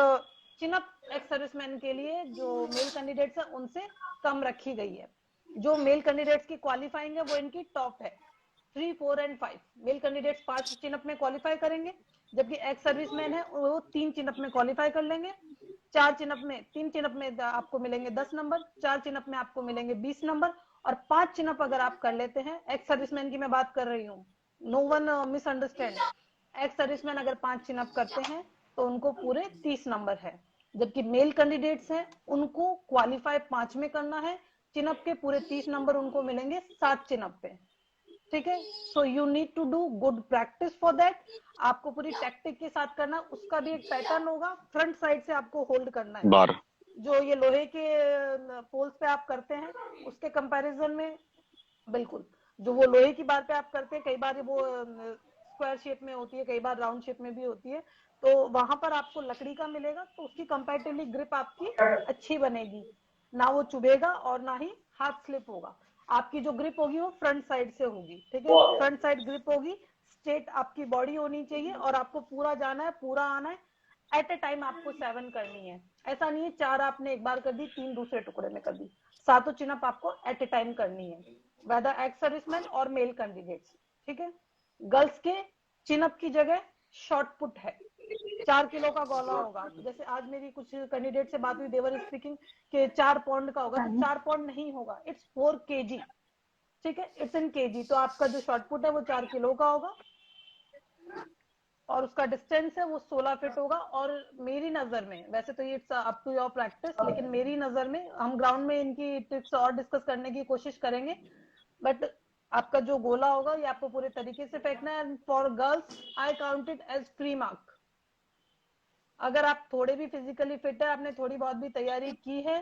चिनअप एक्स सर्विसमैन के लिए जो मेल कैंडिडेट्स है उनसे कम रखी गई है। जो मेल कैंडिडेट्स की क्वालिफाइंग है वो इनकी टॉप है। 3, 4 एंड 5 मेल कैंडिडेट्स 5 चिनअप में क्वालिफाई करेंगे, जबकि एक्स सर्विसमैन है वो 3 चिनअप में क्वालिफाई कर लेंगे। 4 चिनअप में 3 चिनअप में आपको मिलेंगे 10 नंबर, 4 चिनअप में आपको मिलेंगे 20 नंबर और 5 चिनअप अगर आप कर लेते हैं, एक्स सर्विसमैन की मैं बात कर रही हूँ, no one misunderstand. Ex serviceman अगर 5 चिनअप करते हैं तो उनको पूरे 30 नंबर है, जबकि मेल कैंडिडेट्स हैं उनको क्वालिफाई 5 में करना है। चिनअप के पूरे 30 नंबर उनको मिलेंगे 7 चिनअप पे। ठीक है, so you need to do good practice for that. आपको पूरी टैक्टिक के साथ करना, उसका भी एक पैटर्न होगा। फ्रंट साइड से आपको होल्ड करना है। बार जो ये लोहे के पोल्स पे आप करते हैं उसके कंपैरिजन में बिल्कुल, जो वो लोहे की बार पे आप करते हैं, कई बार वो स्क्वायर शेप में होती है, कई बार राउंड शेप में भी होती है, तो वहां पर आपको लकड़ी का मिलेगा, तो उसकी कंपैरेटिवली ग्रिप आपकी अच्छी बनेगी, ना वो चुभेगा और ना ही हाथ स्लिप होगा। आपकी जो ग्रिप होगी वो फ्रंट साइड से होगी। ठीक है, फ्रंट साइड ग्रिप होगी, स्ट्रेट आपकी बॉडी होनी चाहिए और आपको पूरा जाना है, पूरा आना है। एट ए टाइम आपको 7 करनी है, ऐसा नहीं है 4 आपने एक बार कर दी, 3 दूसरे टुकड़े में कर दी। 7 चिनअप आपको एट ए टाइम करनी है, वेदर एक्स सर्विसमैन और मेल कैंडिडेट्स। ठीक है, गर्ल्स के चिनअप की जगह शॉर्ट पुट है, 4 किलो का गोला होगा। जैसे आज मेरी कुछ कैंडिडेट से बात हुई, देवर स्पीकिंग कि 4 पाउंड का होगा, तो 4 पाउंड नहीं होगा, इट्स 4 kg। ठीक है, इट्स इन kg। तो आपका जो शॉर्ट पुट है वो 4 किलो का होगा और उसका डिस्टेंस है वो 16 फीट होगा। और मेरी नजर में, वैसे तो ये it's up to your practice, लेकिन मेरी नजर में, हम ग्राउंड में इनकी टिप्स और डिस्कस करने की कोशिश करेंगे, बट आपका जो गोला होगा ये आपको पूरे तरीके से फेंकना है। For girls I count it as free mark. अगर आप थोड़े भी फिजिकली फिट है, आपने थोड़ी बहुत भी तैयारी की है,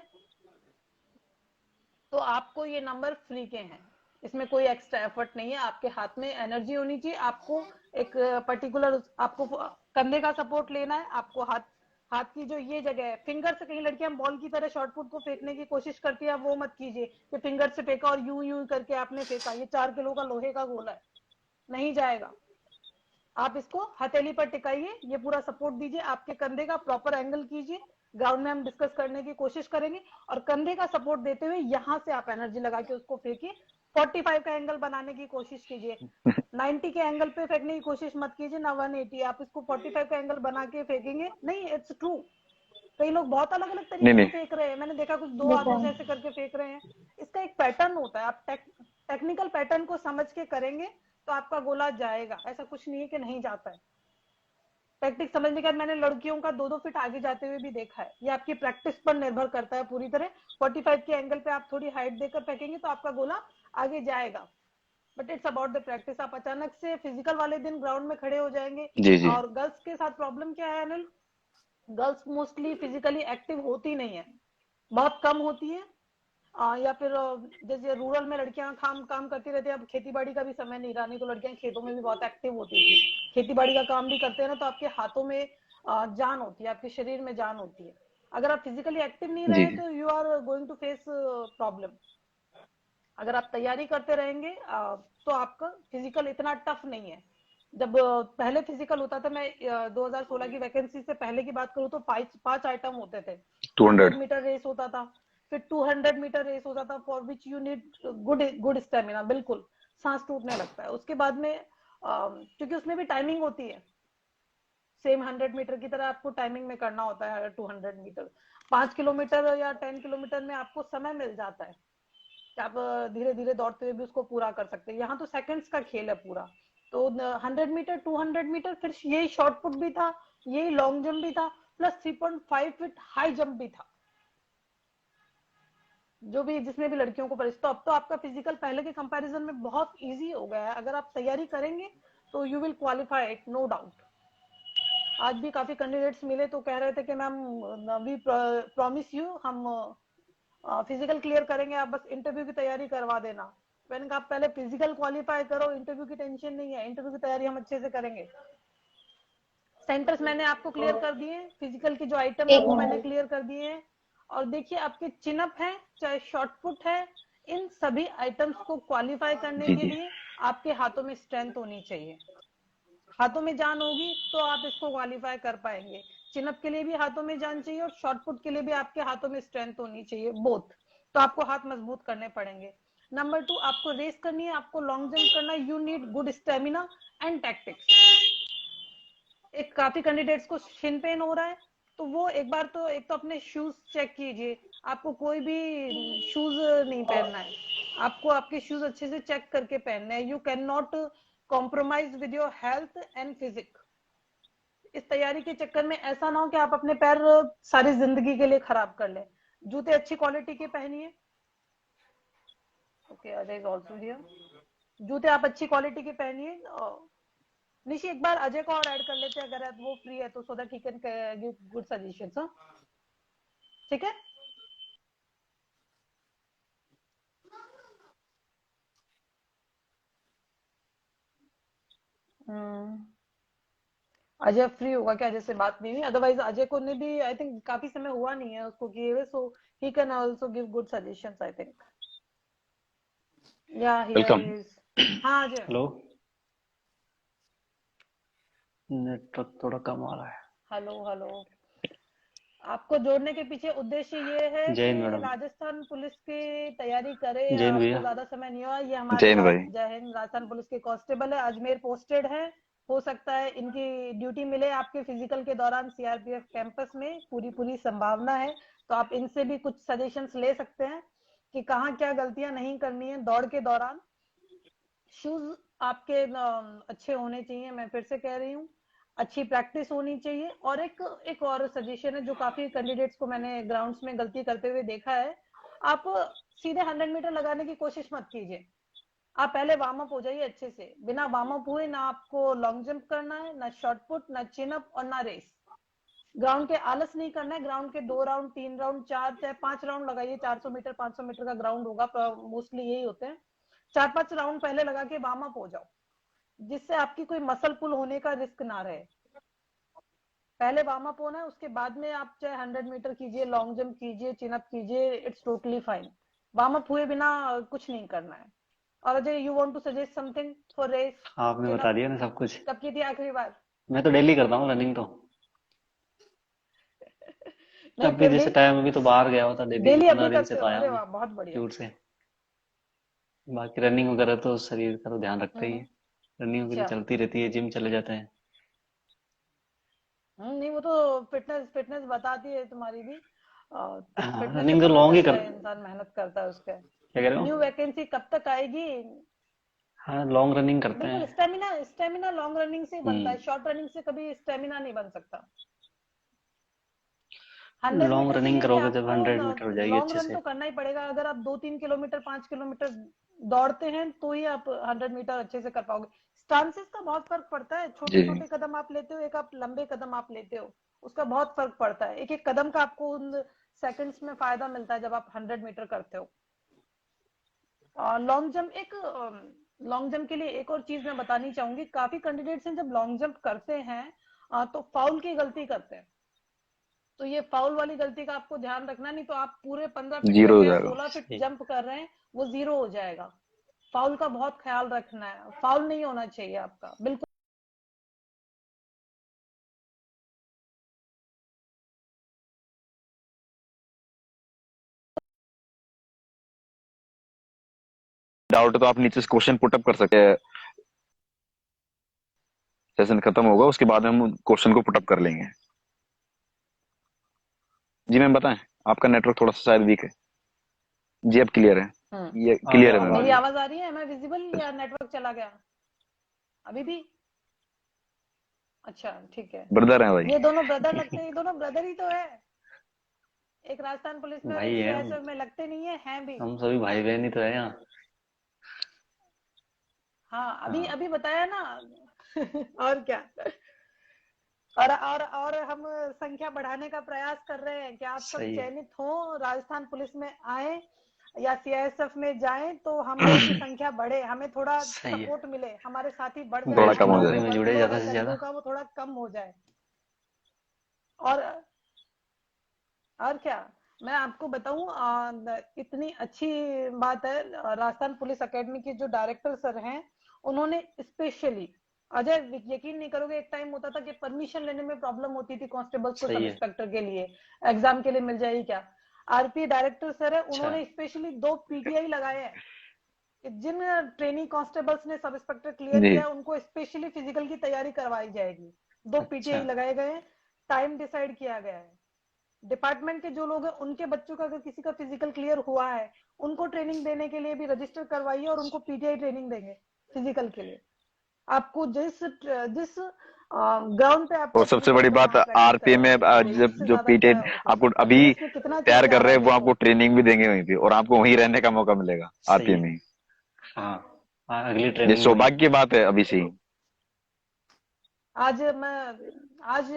तो आपको ये नंबर फ्री के हैं, इसमें कोई एक्स्ट्रा एफर्ट नहीं है। आपके हाथ में एनर्जी होनी चाहिए, आपको एक पर्टिकुलर, आपको कंधे का सपोर्ट लेना है, आपको हाथ की जो ये जगह है, फिंगर से, कहीं लड़कियां बॉल की तरह शॉर्ट पुट को फेंकने की कोशिश करती है, वो मत कीजिए कि फिंगर से फेंका और यूं यूं करके आपने फेंका। ये 4 किलो का लोहे का गोला है, नहीं जाएगा। आप इसको हथेली पर टिकाइए, ये पूरा सपोर्ट दीजिए, आपके कंधे का प्रॉपर एंगल कीजिए। ग्राउंड में हम डिस्कस करने की कोशिश करेंगे और कंधे का सपोर्ट देते हुए यहां से आप एनर्जी लगा के उसको फेंकिए। 45 का एंगल बनाने की कोशिश कीजिए, 90 के एंगल पे फेंकने की कोशिश मत कीजिए, ना 180। आप इसको 45 का एंगल बना के फेंकेंगे, नहीं, इट्स ट्रू। कई लोग बहुत अलग अलग नहीं तरीके से नहीं फेंक रहे हैं, मैंने देखा कुछ 2 हाथों से ऐसे करके फेंक रहे हैं। इसका एक पैटर्न होता है, आप टेक्निकल पैटर्न को समझ के करेंगे तो आपका गोला जाएगा। ऐसा कुछ नहीं है कि नहीं जाता है। टेक्निक समझने के बाद मैंने लड़कियों का 2-2 फीट आगे जाते हुए भी देखा है। ये आपकी प्रैक्टिस पर निर्भर करता है पूरी तरह। 45 के एंगल पे आप थोड़ी हाइट देकर फेंकेंगे तो आपका गोला आगे जाएगा, but it's about the practice. आप अचानक से फिजिकल वाले दिन ग्राउंड में खड़े हो जाएंगे। जी जी और गर्ल्स के साथ प्रॉब्लम क्या है Anil, girls mostly physically active होती नहीं है, बहुत कम होती है। या फिर जैसे रूरल में लड़कियां काम करती रहती है, अब खेती बाड़ी का भी समय नहीं रहा, नहीं तो लड़कियां खेतों में भी बहुत एक्टिव होती थी। खेती बाड़ी का काम भी करते हैं ना, तो आपके हाथों में जान होती है, आपके शरीर में जान होती है। अगर आप फिजिकली एक्टिव नहीं जी रहे जी तो you are going to face problem. अगर आप तैयारी करते रहेंगे तो आपका फिजिकल इतना टफ नहीं है। जब पहले फिजिकल होता था, मैं 2016 की वैकेंसी से पहले की बात करूं तो 5 आइटम होते थे। 200 100 मीटर रेस होता था, फिर 200 मीटर रेस होता था, for which you need good stamina, बिल्कुल सांस टूटने लगता है उसके बाद में, क्योंकि उसमें भी टाइमिंग होती है। सेम 100 मीटर की तरह आपको टाइमिंग में करना होता है। 200 मीटर 5 किलोमीटर या 10 किलोमीटर में आपको समय मिल जाता है, आप धीरे धीरे दौड़ते हुए भी उसको पूरा कर सकते हैं। यहाँ तो सेकंड्स का खेल है पूरा। तो 100 मीटर, 200 मीटर, फिर यही शॉर्ट पुट भी था, यही लॉन्ग जंप भी था, प्लस 3.5 फीट हाई जंप भी था, जो भी जिसमें भी लड़कियों को परिचित। तो अब तो आपका फिजिकल पहले के कंपैरिजन में बहुत इजी हो गया है। अगर आप तैयारी करेंगे तो you will qualify it, no doubt. आज भी काफी कैंडिडेट्स मिले तो कह रहे थे कि मैम वी प्रॉमिस यू, हम फिजिकल क्लियर करेंगे, आप बस इंटरव्यू की तैयारी करवा देना। मैंने कहा आप पहले फिजिकल क्वालिफाई करो, इंटरव्यू की टेंशन नहीं है, इंटरव्यू की तैयारी हम अच्छे से करेंगे। सेंटर्स मैंने आपको क्लियर कर दिए, फिजिकल के जो आइटम है वो मैंने क्लियर कर दिए हैं। और देखिए आपके चिनअप है चाहे शॉर्ट पुट है, इन सभी आइटम्स को क्वालिफाई करने जी के जी लिए आपके हाथों में स्ट्रेंथ होनी चाहिए। हाथों में जान होगी तो आप इसको क्वालिफाई कर पाएंगे। चिनअप के लिए भी हाथों में जान चाहिए और शॉर्ट पुट के लिए भी आपके हाथों में स्ट्रेंथ होनी चाहिए, बोथ। तो आपको हाथ मजबूत करने पड़ेंगे। नंबर 2, आपको रेस करनी है, आपको लॉन्ग जंप करना है, you need good stamina and tactics. एक काफी कैंडिडेट्स को शिन पेन हो रहा है, तो वो एक बार तो एक तो अपने शूज चेक कीजिए। आपको कोई भी शूज नहीं पहनना है, आपको आपके शूज अच्छे से चेक करके पहनने हैं। You can not compromise with your health and physique. इस तैयारी के चक्कर में ऐसा ना हो कि आप अपने पैर सारी जिंदगी के लिए खराब कर लें। जूते अच्छी क्वालिटी के पहनिए। Okay, Ajay is also here. जूते आप अच्छी क्वालिटी के पहनिए। निशी एक बार अजय को और ऐड कर लेते हैं अगर वो फ्री है तो, so that he can give good suggestions. ठीक है। अजय फ्री होगा क्या? अजय से बात नहीं हुई, अदरवाइज अजय को ने भी आई थिंक काफी समय हुआ नहीं है उसको किए हुए, so he can also give good suggestions I think. Yeah here welcome. Is. हाँ अजय। हेलो, नेटवर्क थोड़ा कम आ रहा है। Hello hello. आपको जोड़ने के पीछे उद्देश्य ये है जय कि हिंद मैडम। राजस्थान पुलिस की तैयारी करे। जय हिंद आपको भैया। ज्यादा समय नहीं हुआ। ये हमारे जैन भाई। जय हिंद, राजस्थान पुलिस के कांस्टेबल है, अजमेर पोस्टेड है। हो सकता है इनकी ड्यूटी मिले आपके फिजिकल के दौरान सीआरपीएफ कैंपस में, पूरी पूरी संभावना है। तो आप इनसे भी कुछ सजेशंस ले सकते हैं कि कहाँ क्या गलतियां नहीं करनी है दौड़ के दौरान। शूज आपके अच्छे होने चाहिए, मैं फिर से कह रही हूँ। अच्छी प्रैक्टिस होनी चाहिए। और एक और सजेशन है जो काफी कैंडिडेट्स को मैंने ग्राउंड्स में गलती करते हुए देखा है। आप सीधे 100 मीटर लगाने की कोशिश मत कीजिए। आप पहले वार्म अप हो जाइए अच्छे से। बिना वार्म अप हुए ना आपको लॉन्ग जंप करना है, ना शॉर्ट पुट, ना चिन अप और ना रेस। ग्राउंड के आलस नहीं करना है। ग्राउंड के 2 राउंड, 3 राउंड, 4 चाहे 5 राउंड लगाइए। 400 मीटर 500 मीटर का ग्राउंड होगा, मोस्टली यही होते हैं। 4-5 राउंड पहले लगा के वार्म अप हो जाओ, जिससे आपकी कोई मसल पुल होने का रिस्क ना रहे। पहले वार्म अप होना है, उसके बाद में आप चाहे 100 मीटर कीजिए, लॉन्ग जंप कीजिए, चिन अप कीजिए, it's totally fine. Warm up हुए बिना कुछ नहीं करना है। और Ajay, you want to suggest something for race? आपने चिन बता अप दिया ना सब कुछ। कब की थी आखिरी बार? मैं तो डेली करता हूँ रनिंग तो। नहीं, अभी फिर भी जैसे टाइम अभी तो बाहर गया हुआ था, डेली डेली 15 अभी दिन से करते हो? तो आया अरे हूँ वाह, अभी बहुत बढ़िया। टूर से। बाकी रनिंग वगैरह तो शरीर का तो ध्यान रखते ही हम्म। है। रनिंग वगैरह अच्छा। चलती रहती है, जिम चले जाते हैं। नहीं, वो तो फिटनेस फिटनेस बताती है तुम्हारी भी। हाँ, फिटनेस से रनिंग तो पता लॉन्ग ही चलता कर। है इंसान मेहनत करता है उसका। क्या कह रहे न्यू हो? वैकेंसी कब तक आएगी? हाँ, लॉन्ग रनिंग करते बिल्कुल, हैं। स्टेमिना स्टेमिना लॉन्ग रनिंग से ही बनता है, हम्म। शॉर्ट रनिंग से कभी स्टेमिना नहीं बन सकता। 100 लॉन्ग मीटर के रनिंग लिए भी करोगे जब आपको 100 मीटर हो जाएगी लॉन्ग अच्छे रन से। तो करना ही पड़ेगा। अगर आप 2-3 किलोमीटर 5 किलोमीटर दौड़ते हैं तो ही आप 100 मीटर अच्छे से कर पाओगे। स्टांसेस का बहुत फर्क पड़ता है। छोटे जी छोटे कदम आप लेते हो, एक आप लंबे कदम आप लेते हो, उसका बहुत फर्क पड़ता है। एक एक कदम का आपको उन सेकंड्स में फायदा मिलता है जब आप 100 मीटर करते हो। लॉन्ग जंप के लिए एक और चीज मैं बतानी चाहूंगी। काफी कैंडिडेट्स हैं जब लॉन्ग जंप करते हैं तो फाउल की गलती करते हैं। तो ये फाउल वाली गलती का आपको ध्यान रखना, नहीं तो आप पूरे 15 फीट या जीरो हो चाहे जाएगा। 16 फीट सही। जंप कर रहे हैं, वो जीरो हो जाएगा। फाउल का बहुत ख्याल रखना है। फाउल नहीं होना चाहिए आपका, बिल्कुल। डाउट है तो आप नीचे से क्वेश्चन पुटअप कर सकते हैं। सेशन खत्म होगा उसके बाद हम क्वेश्चन को पुटअप कर लेंगे। जी मैम बताएं। आपका नेटवर्क थोड़ा सा शायद वीक है। जी अब क्लियर है। ये आ क्लियर गया, है अब मैम आ मेरी अभी। गया। आवाज आ रही है? मैं विजिबल या नेटवर्क चला गया अभी भी? अच्छा, ठीक है। ब्रदर है भाई। ये दोनों ब्रदर लगते हैं, ये दोनों ब्रदर ही तो है। एक राजस्थान पुलिस में और भाई एक है सीआईएसएफ में। लगते नहीं है, हैं भी। हम सभी भाई बहन ही तो है यहाँ। हाँ, अभी हाँ, अभी बताया ना। और क्या। और हम संख्या बढ़ाने का प्रयास कर रहे हैं कि आप सब सही है। चयनित हो, राजस्थान पुलिस में आए या सीआईएसएफ में जाएं, तो हम लोगों की संख्या बढ़े, हमें थोड़ा सही है। सपोर्ट मिले, हमारे साथी बढ़ जाए, थोड़ा देश की कम हो हमारा जो नौकरी जाए। में जुड़े वर्कलोड ज्यादा है से कर्फ्यू ज्यादा। का वो थोड़ा कम हो जाए। और और क्या मैं आपको बताऊं, इतनी अच्छी बात है, राजस्थान पुलिस एकेडमी के जो डायरेक्टर सर हैं, उन्होंने स्पेशली, अजय यकीन नहीं करोगे, एक टाइम होता था कि परमिशन लेने में प्रॉब्लम होती थी कांस्टेबल्स को सब सही है। इंस्पेक्टर के लिए, एग्जाम के लिए मिल जाएगी क्या। आरपी डायरेक्टर सर है, अच्छा। उन्होंने स्पेशली 2 पीटीआई लगाए हैं कि जिन ट्रेनी कांस्टेबल्स ने सब इंस्पेक्टर क्लियर जी किया है उनको स्पेशली फिजिकल की तैयारी करवाई जाएगी। 2 अच्छा। पीटीआई लगाए गए हैं, टाइम डिसाइड किया गया है। डिपार्टमेंट के जो लोग हैं उनके बच्चों का अगर किसी का फिजिकल क्लियर हुआ है, उनको ट्रेनिंग देने के लिए भी रजिस्टर करवाइए और उनको पीटीआई ट्रेनिंग देंगे फिजिकल के लिए। आपको जिस जिस ग्राउंड पे आपको और सबसे फिजिकल बड़ी होना बात है, प्रैक्टिस आरपीएम में कराएंगे, उससे जब इससे जो ज्यादा पीटे क्या हो आपको सकता है। अभी पुलिस में कितना तैयार चेंज आ कर रहा रहे है हैं वो आपको देखो। ट्रेनिंग भी देंगे वहीं पे, और आपको वहीं रहने का मौका मिलेगा सही आरपीएम है। में ही। हाँ। हाँ, अगली ये ट्रेनिंग वही। सौभाग्य की बात है अभी से ही। आज मैं आज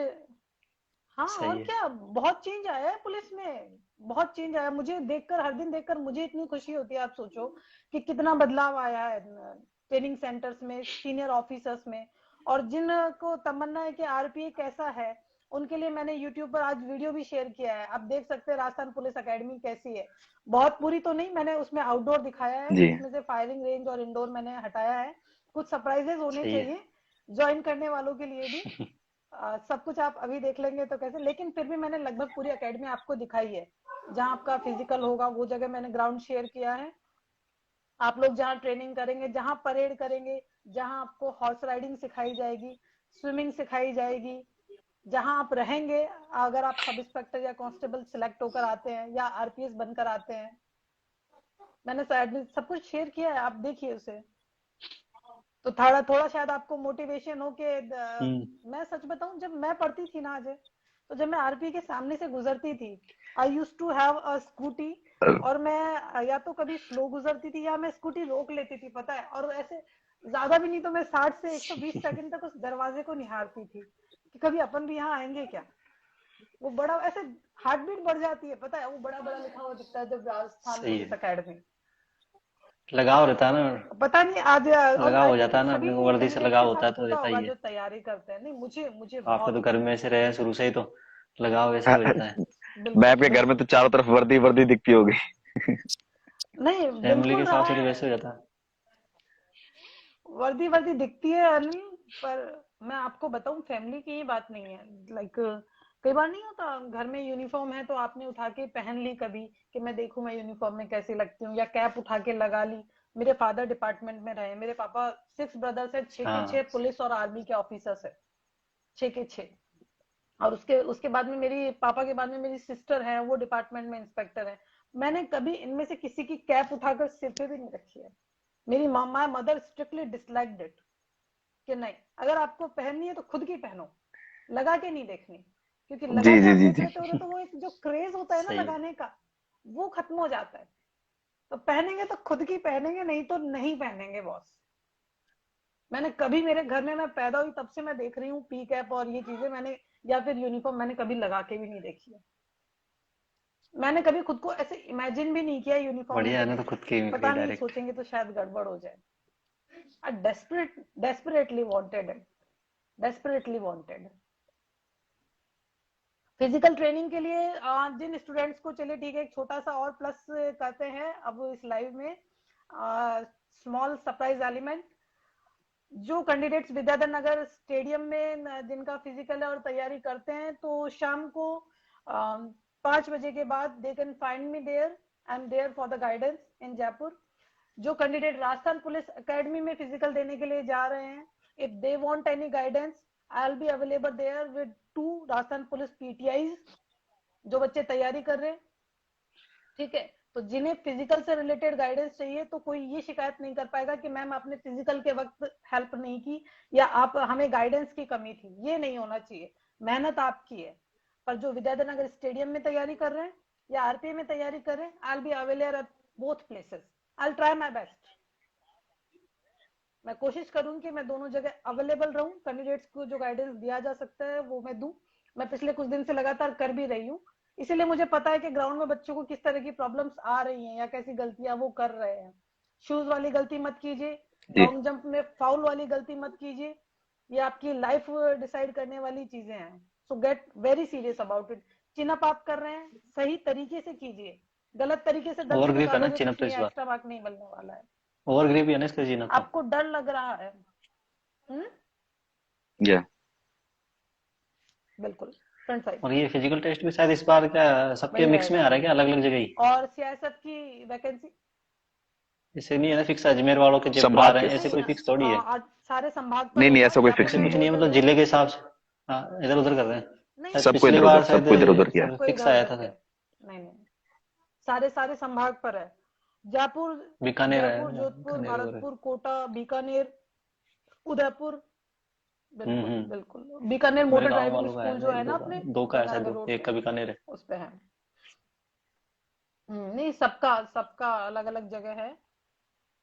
हाँ, और सही है। क्या, बहुत चेंज आया है पुलिस में, बहुत चेंज आया। मुझे देखकर, हर दिन देखकर मुझे इतनी खुशी होती है, आप सोचो कि कितना बदलाव आया है ट्रेनिंग सेंटर्स में, सीनियर ऑफिसर्स में। और जिनको तमन्ना है कि आरपीए कैसा है, उनके लिए मैंने यूट्यूब पर आज वीडियो भी शेयर किया है, आप देख सकते हैं राजस्थान पुलिस एकेडमी कैसी है। बहुत पूरी तो नहीं, मैंने उसमें आउटडोर दिखाया है, जी उसमें से फायरिंग रेंज और इंडोर मैंने हटाया है। कुछ सरप्राइजेस होने सही है। चाहिए ज्वाइन करने वालों के लिए भी। सब कुछ आप अभी देख लेंगे तो कैसे, लेकिन फिर भी मैंने लगभग पूरी एकेडमी आपको दिखाई है। जहां आपका फिजिकल होगा वो जगह मैंने ग्राउंड शेयर किया है। आप लोग जहाँ ट्रेनिंग करेंगे, जहाँ परेड करेंगे, जहाँ आपको हॉर्स राइडिंग सिखाई जाएगी, स्विमिंग सिखाई जाएगी, जहाँ आप रहेंगे, अगर आप सब इंस्पेक्टर या कांस्टेबल सिलेक्ट होकर आते हैं या आरपीएस बनकर आते हैं, मैंने सब कुछ शेयर किया है, आप देखिए उसे। तो थोड़ा थोड़ा शायद आपको मोटिवेशन हो कि हम्म। मैं सच बताऊं, जब मैं पढ़ती थी ना अजय, तो जब मैं आरपी के सामने से गुजरती थी, I used to have a scooty, और मैं या तो कभी स्लो गुजरती थी या मैं स्कूटी रोक लेती थी, पता है, और ऐसे ज्यादा भी नहीं तो मैं 60 से 120 सेकंड तक उस दरवाजे को निहारती थी कि कभी अपन भी यहाँ आएंगे क्या। वो बड़ा ऐसे हार्ट बीट बढ़ जाती है, पता है, वो बड़ा बड़ा लिखा हुआ दिखता है जब राजस्थान सही पुलिस है। अकेडमी। लगाव रहता है ना। पता नहीं आज, और लगाव आई हो थिंक जाता है ना, सभी अपने को वर्दी से कैंडिडेट्स के लगाव होता है साथ तो होता रहता होगा ही है। जो तैयारी करते हैं। नहीं, मुझे मुझे आपके तो बहुत घर में से रहे शुरू से ही, तो लगाव वैसे ही हो जाता है। मैं बिल्कुल आपके घर में बिल्कुल। तो चारों तरफ वर्दी वर्दी दिखती होगी। नहीं, फैमिली के बिल्कुल हिसाब रहा से तो है। वैसे हो जाता है। वर्दी वर्दी दिखती है अनिल, पर मैं आपको बताऊं, फैमिली की ही बात नहीं है। लाइक कई बार नहीं होता, घर में यूनिफॉर्म है तो आपने उठा के पहन ली कभी, कि मैं देखूं मैं यूनिफॉर्म में कैसी लगती हूँ, या कैप उठा के लगा ली। मेरे फादर डिपार्टमेंट में रहे, मेरे पापा 6 ब्रदर्स है, 6 के 6 हाँ। पुलिस और आर्मी के ऑफिसर्स है, 6 के 6। और उसके उसके बाद में मेरी पापा के बाद में मेरी सिस्टर है, वो डिपार्टमेंट में इंस्पेक्टर है। मैंने कभी इनमें से किसी की कैप उठाकर सिर पे भी नहीं रखी है। मेरी मामा मदर स्ट्रिक्टली डिसलाइक्ड इट, कि नहीं, अगर आपको पहननी है तो खुद की पहनो, लगा के नहीं देखनी। क्योंकि लगा जी के जी आप जी देख जी। लेते हो तो वो एक जो क्रेज होता है ना सही है। लगाने का, वो खत्म हो जाता है। तो पहनेंगे तो खुद की पहनेंगे, नहीं तो नहीं पहनेंगे बॉस। मैंने कभी, मेरे घर में मैं पैदा हुई तब से मैं देख रही हूँ पी कैप और ये चीजें, मैंने या फिर यूनिफॉर्म मैंने कभी लगा के भी नहीं देखी है। मैंने कभी खुद को ऐसे इमेजिन भी नहीं किया यूनिफॉर्म में बढ़िया कि है ना, तो खुद की पता निकली नहीं डायरेक्ट। सोचेंगे तो शायद गड़बड़ हो जाए। आई desperately wanted it, desperately wanted. Physical training के लिए जिन स्टूडेंट्स को, चलिए ठीक है, एक छोटा सा और प्लस करते हैं अब इस लाइव में, स्मॉल सरप्राइज एलिमेंट। जो कैंडिडेट्स विद्याधर नगर स्टेडियम में जिनका फिजिकल है और तैयारी करते हैं, तो शाम को 5 बजे के बाद they can find me there, I am there for the guidance in Jaipur. जो कैंडिडेट राजस्थान पुलिस एकेडमी में फिजिकल देने के लिए जा रहे हैं, if they want any guidance, I will be available there with 2 Rajasthan police PTIs, जो बच्चे तैयारी कर रहे हैं, ठीक है। तो जिन्हें फिजिकल से रिलेटेड गाइडेंस चाहिए, तो कोई ये शिकायत नहीं कर पाएगा कि मैम आपने फिजिकल के वक्त हेल्प नहीं की, या आप हमें गाइडेंस की कमी थी। ये नहीं होना चाहिए, मेहनत आपकी है। पर जो विद्याधर नगर स्टेडियम में तैयारी कर रहे हैं या आरपीए में तैयारी कर रहे हैं, आई will be available at both places, I will try my best. मैं कोशिश करूंगी कि मैं दोनों जगह अवेलेबल रहूं, कैंडिडेट्स को जो गाइडेंस दिया जा सकता है वो मैं दूं। मैं पिछले कुछ दिन से लगातार कर भी रही हूँ, इसीलिए मुझे पता है कि ग्राउंड में बच्चों को किस तरह की प्रॉब्लम्स आ रही हैं या कैसी गलतियां वो कर रहे हैं। शूज वाली गलती मत कीजिए, जी लॉन्ग जंप में फाउल वाली गलती मत कीजिए, ये आपकी लाइफ डिसाइड करने वाली चीजें हैं। सो get very serious about it. Chin-up आप कर रहे हैं, सही तरीके से कीजिए, गलत तरीके से 10 ओवर से ग्रिप है ना निकालोगे तो चिनअप तो उसमें इस बार, एक्स्ट्रा मार्क नहीं मिलने वाला है। ओवर ग्रिप है ना इसका चिनअप तो। आपको डर लग रहा है? या बिल्कुल फ्रंट साइड और ये फिजिकल टेस्ट भी शायद इस बार क्या सबके वही मिक्स में रहेगा। आ रहा है क्या, अलग अलग जगह ही? और सीआईएसएफ की वैकेंसी जैसे नहीं है ना फिक्स, अजमेर वालों के जयपुर आ संभाग रहे के हैं, ऐसे नहीं, कोई फिक्स थोड़ी है। आज सारे संभाग पर नहीं नहीं, होगा, ऐसा कोई जयपुर फिक्स ऐसे में कुछ नहीं नहीं है। है, दो मतलब जगह जिले है। के हिसाब से। हाँ इधर उधर कर रहे हैं। नहीं, शायद सबको पिछली इधर बार उधर, शायद सबको इधर उधर किया है। सबको फिक्स इधर आया उधर था किया शायद। नहीं नहीं, सारे सारे संभाग पर है। जयपुर, बीकानेर है, जयपुर, जोधपुर, बीकानेर उधर है। भरतपुर, कोटा, बीकानेर, उदयपुर। बिल्कुल हम्म। बिल्कुल, बीकानेर मेरे मोटर गांव ड्राइविंग वालों का है स्कूल ना जो एक है ना दो का, अपने दो का है शायद, विद्यानगर दो रोड एक पे, का बीकानेर है। उस पे है। नहीं, सबका सबका अलग अलग जगह है।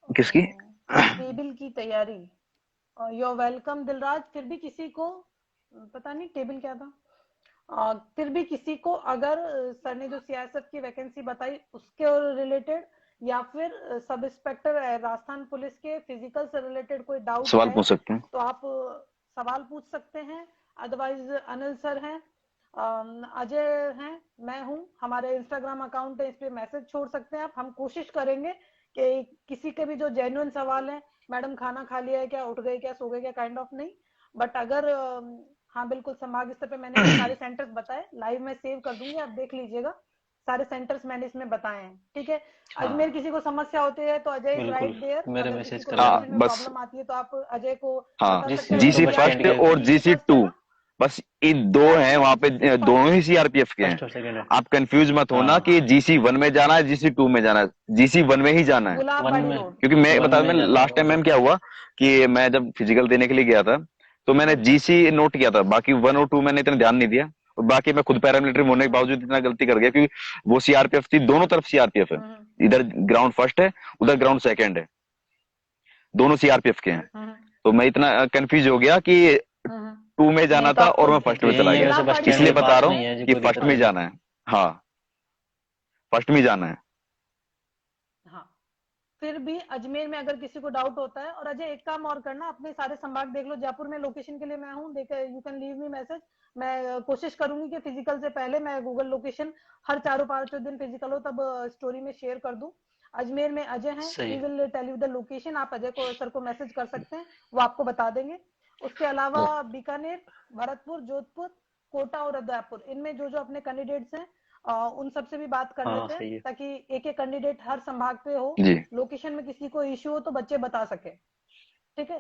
किसकी? टेबल की तैयारी, योर वेलकम दिलराज। फिर भी किसी को पता नहीं टेबल क्या था। फिर भी किसी को अगर सर ने जो सीआईएसएफ की वैकेंसी बताई उसके रिलेटेड, या फिर सब इंस्पेक्टर राजस्थान पुलिस के फिजिकल से रिलेटेड कोई डाउट सवाल है पूछ सकते हैं। तो आप सवाल पूछ सकते हैं। अदरवाइज अनिल सर हैं, अजय हैं, मैं हूं, हमारे इंस्टाग्राम अकाउंट है, इस पे मैसेज छोड़ सकते हैं आप। हम कोशिश करेंगे कि किसी के भी जो जेन्युइन सवाल है, मैडम खाना खा लिया है क्या, उठ गए क्या, सो गए क्या, काइंड ऑफ नहीं, बट अगर हाँ बिल्कुल, संभाग स्तर पे मैंने अभी सारे सेंटर्स बताए, लाइव में सेव कर दूंगी, आप देख लीजिएगा। सारे सेंटर्स मैंने इसमें बताए हैं, ठीक है। अजमेर हाँ किसी को समस्या होती है तो अजय इज बिल्कुल, राइट देयर। मेरे अगर किसी मैसेज को कर हाँ देना। लोकेशन में बस, प्रॉब्लम आती है तो आप अजय को हाँ, बता सकते हैं। जीसी अजय जीसी बस क्या स्टैंड फर्स्ट के, और जीसी जीसी फर्स्ट है टू, ना? बस इन दो नहीं हैं नहीं, वहां पे, जीसी दोनों फर्स्ट। ही सीआरपीएफ के हैं। फर्स्ट और सेकंड है। आप कंफ्यूज मत होना कि हाँ जीसी 1 में जाना है, जीसी 2 में जाना है, जीसी 1 में ही जाना है। गुलाब वन बाड़ी में, रोड। क्योंकि मैं वन बता, में मैं जाना लास्ट होगा टाइम मुझे। मैम क्या हुआ कि मैं जब फिजिकल देने के लिए गया था तो मैंने जीसी नोट किया था, बाकी 1 और 2 मैंने इतना ध्यान नहीं दिया, और बाकी मैं खुद पैरामिलिट्री होने के बावजूद इतना गलती कर गया, क्योंकि वो सीआरपीएफ थी, दोनों तरफ सीआरपीएफ है, इधर ग्राउंड फर्स्ट है, उधर ग्राउंड सेकंड है, दोनों सीआरपीएफ के हैं। तो मैं इतना कंफ्यूज हो गया कि 2 में नहीं जाना तो था आपको और मैं फर्स्ट तो में चला यही है गया, वैसे, गुलाब बस बाड़ी स्टैंड इसलिए के रोड बता पास रहा में हूँ ही है जी, कि कोई फर्स्ट दिक्कत में नहीं। जाना है। हाँ, फर्स्ट में जाना है। हाँ, फिर भी अजमेर में अगर किसी को डाउट होता है, और अजय एक काम और करना, अपने सारे संभाग देख लो। जयपुर में लोकेशन के लिए मैं हूँ, देख, you can leave me message. मैं कोशिश करूंगी कि फिजिकल से पहले मैं गूगल लोकेशन हर चारों पांचों दिन फिजिकल हो तब स्टोरी में शेयर कर दूं। अजमेर में अजय हैं, सही ही है। Will tell you the location. आप अजय को, सर को मैसेज कर सकते हैं, वो आपको बता देंगे। उसके अलावा बीकानेर, भरतपुर, जोधपुर, कोटा और उदयपुर, इनमें जो जो अपने कैंडिडेट्स हैं उन सब से भी बात कर हाँ लेते हैं, सही है। ताकि एक एक कैंडिडेट हर संभाग पे हो। जी, लोकेशन में किसी को इश्यू हो तो बच्चे बता सके, ठीक है।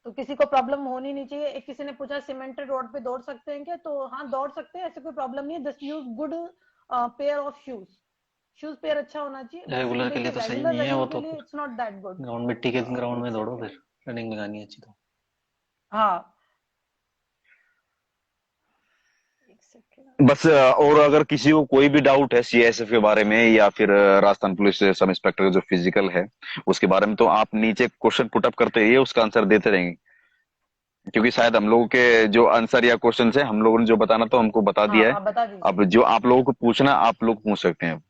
तो किसी को प्रॉब्लम होनी नहीं चाहिए। एक किसी ने पूछा सीमेंटेड रोड पे दौड़ सकते हैं क्या, तो हाँ दौड़ सकते हैं, ऐसे कोई प्रॉब्लम नहीं है। Just use good pair of shoes, shoes pair अच्छा होना चाहिए बस। रेगुलर के लिए देखिए तो सही रेगुलर नहीं है वो रनिंग के तो, लिए it's not that good. Ground मिट्टी के ग्राउंड में एक दौड़ो सेकेंड, फिर, रनिंग लगानी है अच्छी तो। हाँ एक सेकेंड। बस और अगर किसी को कोई भी डाउट है सीआईएसएफ के बारे में या फिर राजस्थान पुलिस सब इंस्पेक्टर का जो फिजिकल है उसके बारे में, तो आप नीचे क्वेश्चन पुटअप करते रहिए, उसका आंसर देते रहेंगे, क्योंकि शायद हम लोगों के जो आंसर या क्वेश्चन है हम लोगों ने जो बताना तो हमको बता हाँ दिया है। आप बता अब दीजिए। जो आप लोगों को पूछना आप लोग पूछ सकते हैं।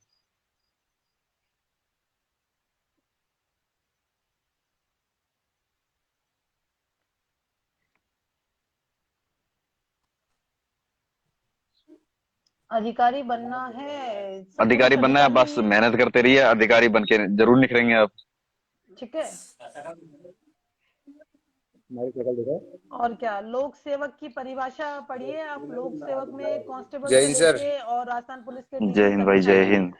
अधिकारी बनना है, सब पुरुष अधिकारी बनना है, अधिकारी बस नहीं है, मेहनत करते रहिए, अधिकारी बन के जरूर निखरेंगे आप। ठीक है। हमारी शक्ल देखो। और क्या, लोक सेवक की परिभाषा पढ़िए आप। लोक सेवक में कांस्टेबल जय से हिंद सर। लेके और राजस्थान पुलिस के जय डीसी हिंद तक भाई, जय दिखाइए। हिंद।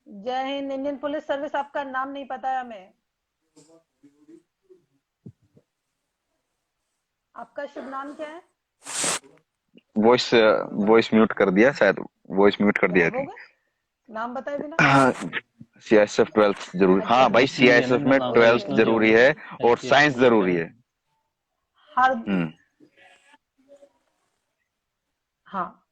जय हिंद। इंडियन पुलिस सर्विस, आपका नाम नहीं पता है हमें, आपका शुभ नाम क्या है? वॉइस वॉइस म्यूट कर दिया शायद, वॉइस म्यूट कर दिया गायब हो थी। गए, नाम बताए बिना। सीआईएसएफ 12th जरूरी, अच्छा हाँ भाई नेशनल भी है ना, सीआईएसएफ में नाम तो ओके, 12th नेशनल भी जरूरी होगा है और एचपीएफ साइंस जरूरी है। हर, हम्म। हाँ।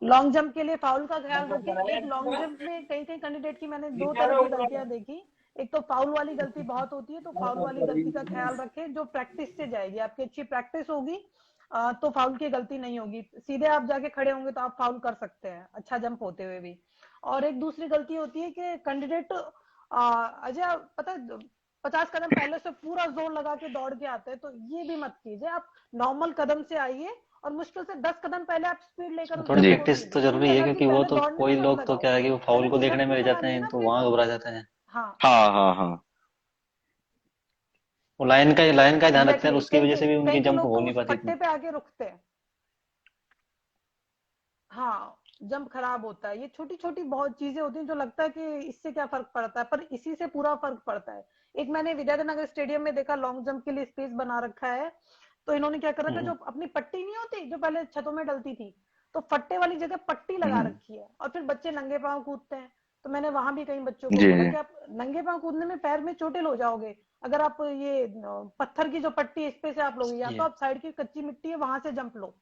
लॉन्ग जंप के लिए फाउल का ख्याल रखें। एक लॉन्ग जंप में कई कई कैंडिडेट की मैंने दो तरह की गलतियां देखी। एक तो फाउल वाली गलती बहुत होती है, तो फाउल वाली गलती का ख्याल रखें। जो प्रैक्टिस से जाएगी, आपकी अच्छी प्रैक्टिस होगी तो फाउल की गलती नहीं होगी। सीधे आप जाके खड़े होंगे तो आप फाउल कर सकते हैं, अच्छा जंप होते हुए भी। और एक दूसरी गलती होती है कि कैंडिडेट, अजय पता है, 50 कदम पहले से पूरा जोर लगा के दौड़ के आते हैं, तो ये भी मत कीजिए। आप नॉर्मल कदम से आइए और मुश्किल से 10 कदम पहले आप स्पीड लेकर उस थोड़ी जी बच्चे को प्रैक्टिस कीजिए। तो पूरी जरूरी है, एनर्जी क्योंकि वो पहले तो दौड़ने कोई में मत लोग तो लगाओ। क्या है कि वो फाउल पहले को देखने में रह जगह जाते आनी है हैं, ना तो अपने वहां को। घबरा जाते हैं। हाँ, हाँ हाँ हाँ। वो लाइन का ही ध्यान रखते हैं, और एग्जैक्टली। उसकी वजह से भी उनकी कई जंप लोग हो तो नहीं उस पाती पट्टे इतनी। पे आके रुकते हैं। हाँ, जंप खराब होता है। ये छोटी छोटी बहुत चीजें होती हैं जो लगता है कि इससे क्या फर्क पड़ता है, पर इसी से पूरा फर्क पड़ता है। एक मैंने विद्याधर स्टेडियम में देखा, लॉन्ग जंप के लिए स्पेस बना रखा है, तो इन्होंने क्या कर रखा है, हम्म। जो अपनी पट्टी नहीं होती जो पहले छतों में डलती थी, तो फट्टे वाली जगह पट्टी लगा हम्म, रखी है, और फिर बच्चे नंगे पांव कूदते हैं। तो मैंने वहां भी कई बच्चों को जी बोला जी कि आप नंगे पांव कूदने में पैर में चोटिल हो जाओगे। अगर आप ये पत्थर की जो पट्टी इस पे से आप लोगे, या सही तो है। आप साइड की कच्ची मिट्टी है वहां से जंप लो,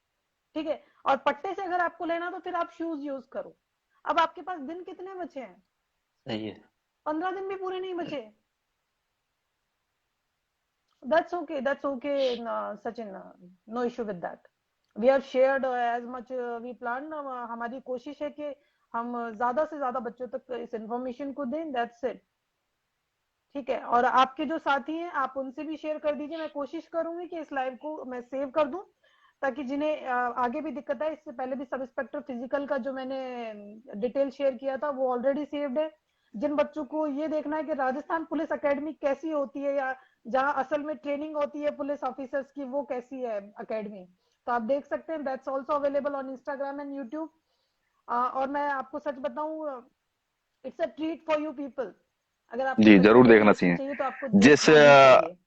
ठीक है। और पट्टे से अगर आपको लेना तो फिर आप शूज यूज करो। अब आपके पास दिन कितने बचे हैं? सही है। 15 दिन भी पूरे नहीं बचे। That's okay, Sachin. No issue with that. We have shared as much we planned. हमारी कोशिश है कि हम ज्यादा से ज्यादा बच्चों तक इस इंफॉर्मेशन को दें। दैट्स इट, ठीक है। और आपके जो साथी हैं आप उनसे भी शेयर कर दीजिए। मैं कोशिश करूंगी कि इस लाइव को मैं सेव कर दूं, ताकि जिन्हें आगे भी दिक्कत है। इससे पहले भी सब इंस्पेक्टर फिजिकल का जो मैंने डिटेल शेयर किया था वो ऑलरेडी सेव्ड है। जिन बच्चों को ये देखना है कि राजस्थान पुलिस एकेडमी कैसी होती है, या जहां असल में ट्रेनिंग होती है पुलिस ऑफिसर्स की, वो कैसी है एकेडमी, तो आप देख सकते हैं। That's also available on Instagram and YouTube. और मैं आपको सच बताऊं, it's a treat for you people. अगर आपको जी, सच में जरूर देखना मोटिवेशन चाहिए। चाहिए तो आपको जिस देखना ही चाहिए।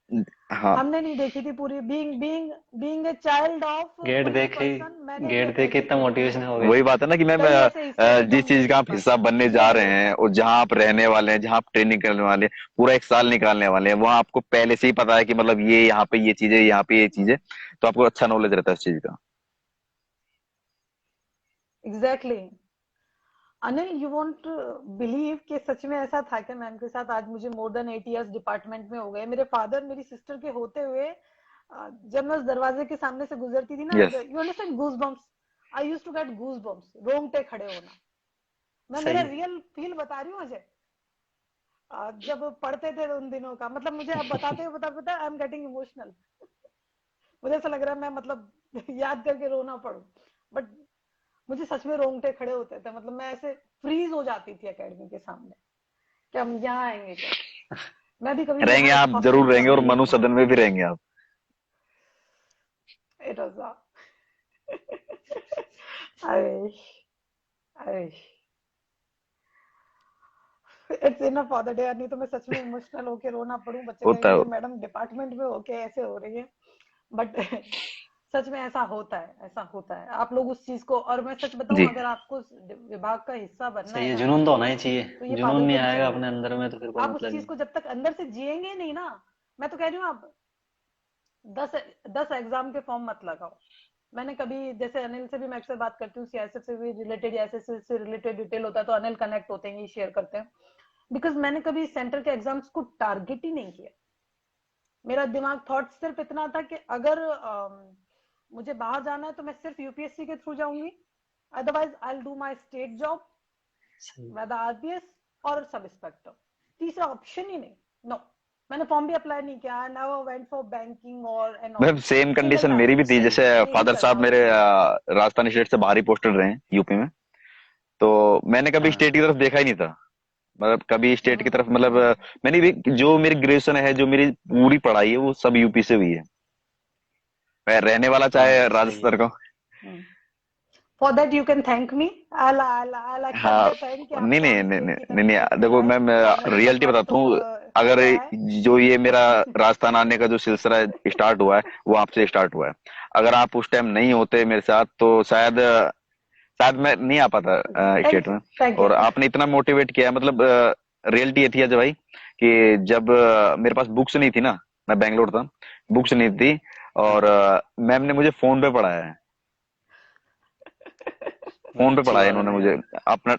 हाँ, हमने नहीं देखी थी पूरी। Being a child of get police देखे पर्सन, मैंने गेट देख देखे रखी इतना पूरी मोटिवेशन हो ट्रेनिंग। गया। वही बात है ना कि मैम कई ऐसे हिस्से थे जो जिस हम चीज नहीं का देख आप हिस्सा पाते। बनने जा देख रहे लो। हैं और जहां आप रहने वाले हैं, जहां आप ट्रेनिंग करने वाले हैं, पूरा एक साल निकालने वाले हैं, वहां आपको पहले से ही पता है कि मतलब ये यहाँ पे ये चीज है, यहाँ पे ये चीज है, तो आपको अच्छा नॉलेज रहता है इस चीज का। Exactly. Anil, you won't believe कि सच में ऐसा था कि मैम के साथ आज मुझे मोर देन 8 years डिपार्टमेंट में हो गए। मेरे फादर मेरी सिस्टर के होते हुए जब मैं उस दरवाजे के सामने से गुजरती थी ना, yes. You understand, goose bumps. I used to get goose bumps, रोंगटे खड़े होना। मैं मेरा सही है। रियल फील बता रही हूँ अजय। जब पढ़ते थे उन दिनों का, मतलब मुझे अब बताते हुए पता आई एम गेटिंग इमोशनल। मुझे ऐसा लग रहा है मैं मतलब याद करके रोना पड़ू, बट मुझे सच में रोंगटे खड़े होते थे। मतलब मैं ऐसे फ्रीज हो जाती थी एकेडमी के सामने कि हम यहाँ आएंगे क्या। मैं भी कभी भी रहेंगे यहाँ एक आप, हॉस्टल जरूर रहेंगे, और बनाऊंगी मनु अपना। सदन में भी रहेंगे आप। It was I wish, I wish it's enough for the day. नहीं तो मैं सच में इमोशनल होके रोना पड़ूं, बच्चे होता कहेंगे है। कि मैडम डिपार्टमेंट में होके ऐसे हो रही है। बट सच में ऐसा होता है, ऐसा होता है। आप लोग उस चीज को, और मैं सच बताऊं, जी अगर आपको उस विभाग का हिस्सा बनना सही है है, ना, जुनून तो होना ही चाहिए। तो ये जुनून नहीं पागलपन आएगा चाहिए। अपने अंदर में तो फिर कोई आप उस मतलब चीज नहीं। को जब तक अंदर से जिएंगे नहीं ना, मैं तो कह रही हूँ आप 10 एग्जाम के फॉर्म मत लगाओ। मैंने कभी, जैसे अनिल से भी मैं अक्सर बात करती हूँ, सीएसएफ से भी रिलेटेड, एसएससी से रिलेटेड डिटेल होता है तो अनिल कनेक्ट होते हैं, ये शेयर करते हैं। बिकॉज मैंने कभी सेंटर के एग्जाम्स को टारगेट ही नहीं किया। मेरा दिमाग थॉट सिर्फ इतना था कि अगर मुझे बाहर जाना है तो मैं सिर्फ यूपीएससी के थ्रू जाऊंगी, otherwise I do my state job, सही। वेदर आरपीएस और सब इंस्पेक्टर। तीसरा ऑप्शन ही नहीं। नो, मैंने फॉर्म भी अप्लाई नहीं किया। I never went for banking और एंड ऑल। मतलब सेम सिंगल कंडीशन मेरी टारगेट, भी थी। सही जैसे है। मुझे यही फादर करना साहब होता मेरे है। राजस्थान स्टेट से बाहर ही पोस्टेड रहे हैं, यूपी में, तो मैंने कभी हाँ। स्टेट की तरफ देखा ही नहीं था। मतलब कभी स्टेट की तरफ, मतलब हम्म। मैंने भी, जो मेरी ग्रेजुएशन है, जो मेरी पूरी पढ़ाई है, वो सब यूपी से हुई है। मैं रहने वाला चाहे हाँ सही है। राजस्थान का हूं। For that you can thank me. I'll accept हाँ, the thank कि नहीं आपको नहीं हम नहीं स्टेट नहीं की नहीं तरफ नहीं, लेके देखो आए मैं और मैंने रियलिटी बहुत बताता हूँ। अगर किया है। जो ये मेरा राजस्थान आने का जो सिलसिला स्टार्ट हुआ है, वो आपसे स्टार्ट हुआ है। अगर आप उस टाइम नहीं होते मेरे साथ, तो शायद शायद मैं नहीं आ पाता थैंक स्टेट यू, में। Thank you. और आपने इतना मोटिवेट किया है, मतलब रियलिटी ये थी अजय भाई, कि जब मेरे पास बुक्स नहीं थी ना, मैं बैंगलोर था, बुक्स नहीं थी, और मैम ने मुझे फोन पे पढ़ाया है। फोन पे अच्छी पढ़ाया बात है इन्होंने ना मुझे यार। अपना।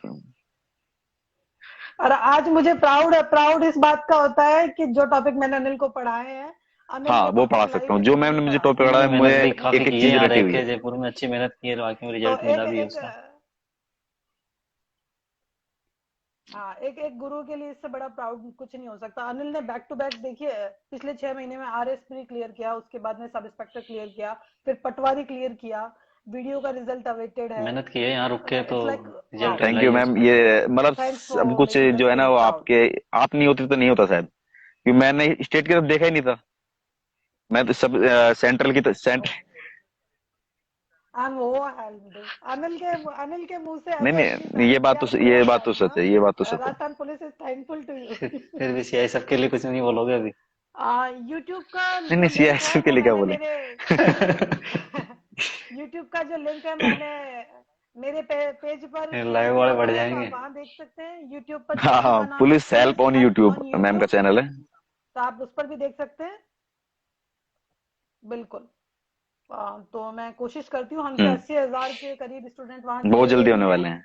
और आज मुझे प्राउड इस बात का होता है कि जो टॉपिक मैंने अनिल को पढ़ाए हैं, अनिल हाँ, वो वो पढ़ा टॉपिक सकता लाइव हूँ। जो मैम एग्जाम ने में मुझे पढ़ाए टॉपिक हैं। पढ़ाया, उन्होंने मेहनत मुझे भी काफी एक एक की है चीज यहाँ रटी रह हुई के, है। जयपुर में अच्छी मेहनत की है, वाकई में तो रिजल्ट मिला एक भी है एक उसका। हाँ, एक एक गुरु के लिए इससे बड़ा प्राउड कुछ नहीं हो सकता। अनिल ने बैक टू बैक देखिए पिछले 6 महीने में RS प्री क्लियर किया, उसके बाद में सब इंस्पेक्टर क्लियर किया, फिर पटवारी क्लियर किया, वीडियो का रिजल्ट अवेटेड है। मेहनत की है, यहाँ रुक के तो इट्स लाइक रिजल्ट थैंक मिला यू ही है मैम। उसका। ये मतलब थैंक्स सब फॉर कुछ मेकिंग जो अस है ना फील वो प्राउड। आपके, आप नहीं होते तो नहीं होता शायद, क्योंकि मैंने स्टेट की तरफ देखा ही नहीं था। मैं तो सब सेंट्रल की सेंट्रल। वो अनिल के मुंह से नहीं ऐसे अच्छी नहीं, तारीफ की, आपको ये लग रहा बात है तो ना? सच है, ये बात तो सच है। Rajasthan police is thankful to you. फिर भी सीआई सबके लिए कुछ नहीं बोलोगे अभी? यूट्यूब का नहीं जो नहीं, लिंक है सीएसएफ के वो लिए क्या मैंने बोले। मेरे यूट्यूब का जो लिंक है मैंने मेरे पेज पर शेयर लाइव किया वाले हुआ बढ़ है, तो आप जाएंगे। वहां देख सकते हैं। यूट्यूब पर हाँ चैनल हाँ, का नाम है police help police on help YouTube on ma'am का यूट्यूब, चैनल है। तो आप उस पर भी देख सकते हैं। बिल्कुल। तो मैं कोशिश करती हूँ, हमसे हम्म। 80,000 के करीब स्टूडेंट वहां बहुत जुड़े हुए जल्दी भी होने हैं। वाले हैं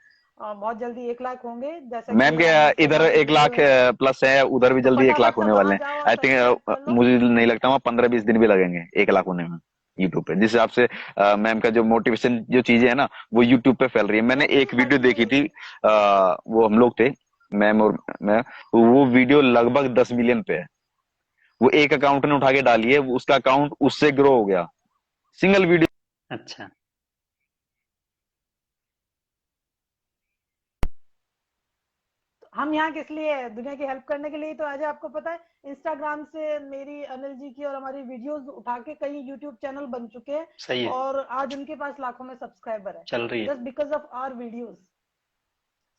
बहुत जल्दी 1 लाख होंगे, जैसा मैम कि के। एमएस इधर प्रभाकर 1 लाख जुड़े हुए हैं। प्लस है, उधर भी तो जल्दी 1 लाख फटाफट से होने वाले वहां हैं। जाओ और आई सब्सक्राइब थिंक कर लो। मुझे नहीं लगता वहाँ 15-20 दिन भी लगेंगे 1 लाख होने में यूट्यूब पे। जिस हिसाब से मैम का जो मोटिवेशन जो चीजें है ना वो यूट्यूब पे फैल रही है। मैंने एग्जैक्टली एक वीडियो देखी एग्जैक्टली। थी, वो हम लोग थे, मैम और मैं, तो वो वीडियो लगभग 10 मिलियन पे है। वो एक अकाउंट ने उठा के डाली है, उसका अकाउंट उससे ग्रो हो गया, सिंगल वीडियो। अच्छा। हम यहाँ किस लिए है? दुनिया की हेल्प करने के लिए। तो अजय आपको पता है इंस्टाग्राम से मेरी, अनिल जी की और हमारी वीडियोस उठा के कई यूट्यूब चैनल बन चुके हैं, सही है, और आज उनके पास लाखों में सब्सक्राइबर है, चल रही है। Just because of our videos.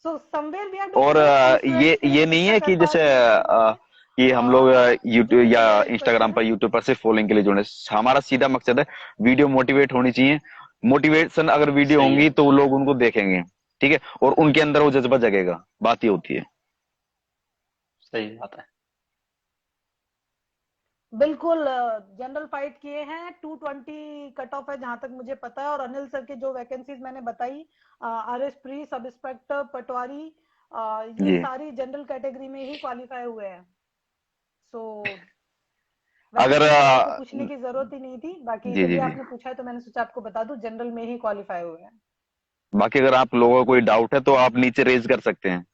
So somewhere we are doing और गुड। हम स्टूडेंट्स के लिए ये कुछ नहीं अच्छा है कर कि पा जैसे रहे हैं, कर पा रहे हैं। कि हम लोग यूट्यूब जी या मेरा एक इंस्टाग्राम क्वेश्चन पर, है। यूट्यूब पर सिर्फ फॉलोइंग के लिए जुड़े। हमारा सीधा मकसद है वीडियो मोटिवेट होनी चाहिए। मोटिवेशन अगर वीडियो सही है, होंगी तो वो लोग उनको देखेंगे, ठीक है, और उनके अंदर वो जज्बा जगेगा। बात ये होती है। सही बात है। बिल्कुल। जनरल फाइट किए हैं, 220 कट ऑफ है जहां तक मुझे पता है। और अनिल सर के जो वैकेंसीज मैंने बताई, RS प्री, सब इंस्पेक्टर, पटवारी, ये जी। सारी जनरल कैटेगरी में ही क्वालिफाई हुए हैं। सो वैसे अगर तो सर आपको पूछने की जरूरत ही नहीं थी, बाकी जी जी चलिए जी। आपने पूछा है तो मैंने सोचा आपको बता दूं, जनरल में ही क्वालिफाई हुए हैं। बाकी अगर आप लोगों को कोई डाउट है तो आप नीचे रेज कर सकते हैं।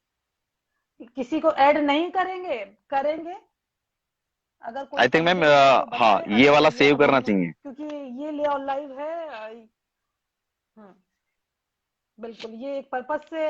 किसी को ऐड नहीं करेंगे, करेंगे। अगर कोई आई थिंक मैम, कैंडिडेट है तो हाँ, बताएं, ये वाला अदरवाइज सेव अब करना हम, चाहिए। क्योंकि ये ले और लाइव है। हम्म, बिल्कुल ये एक पर्पस से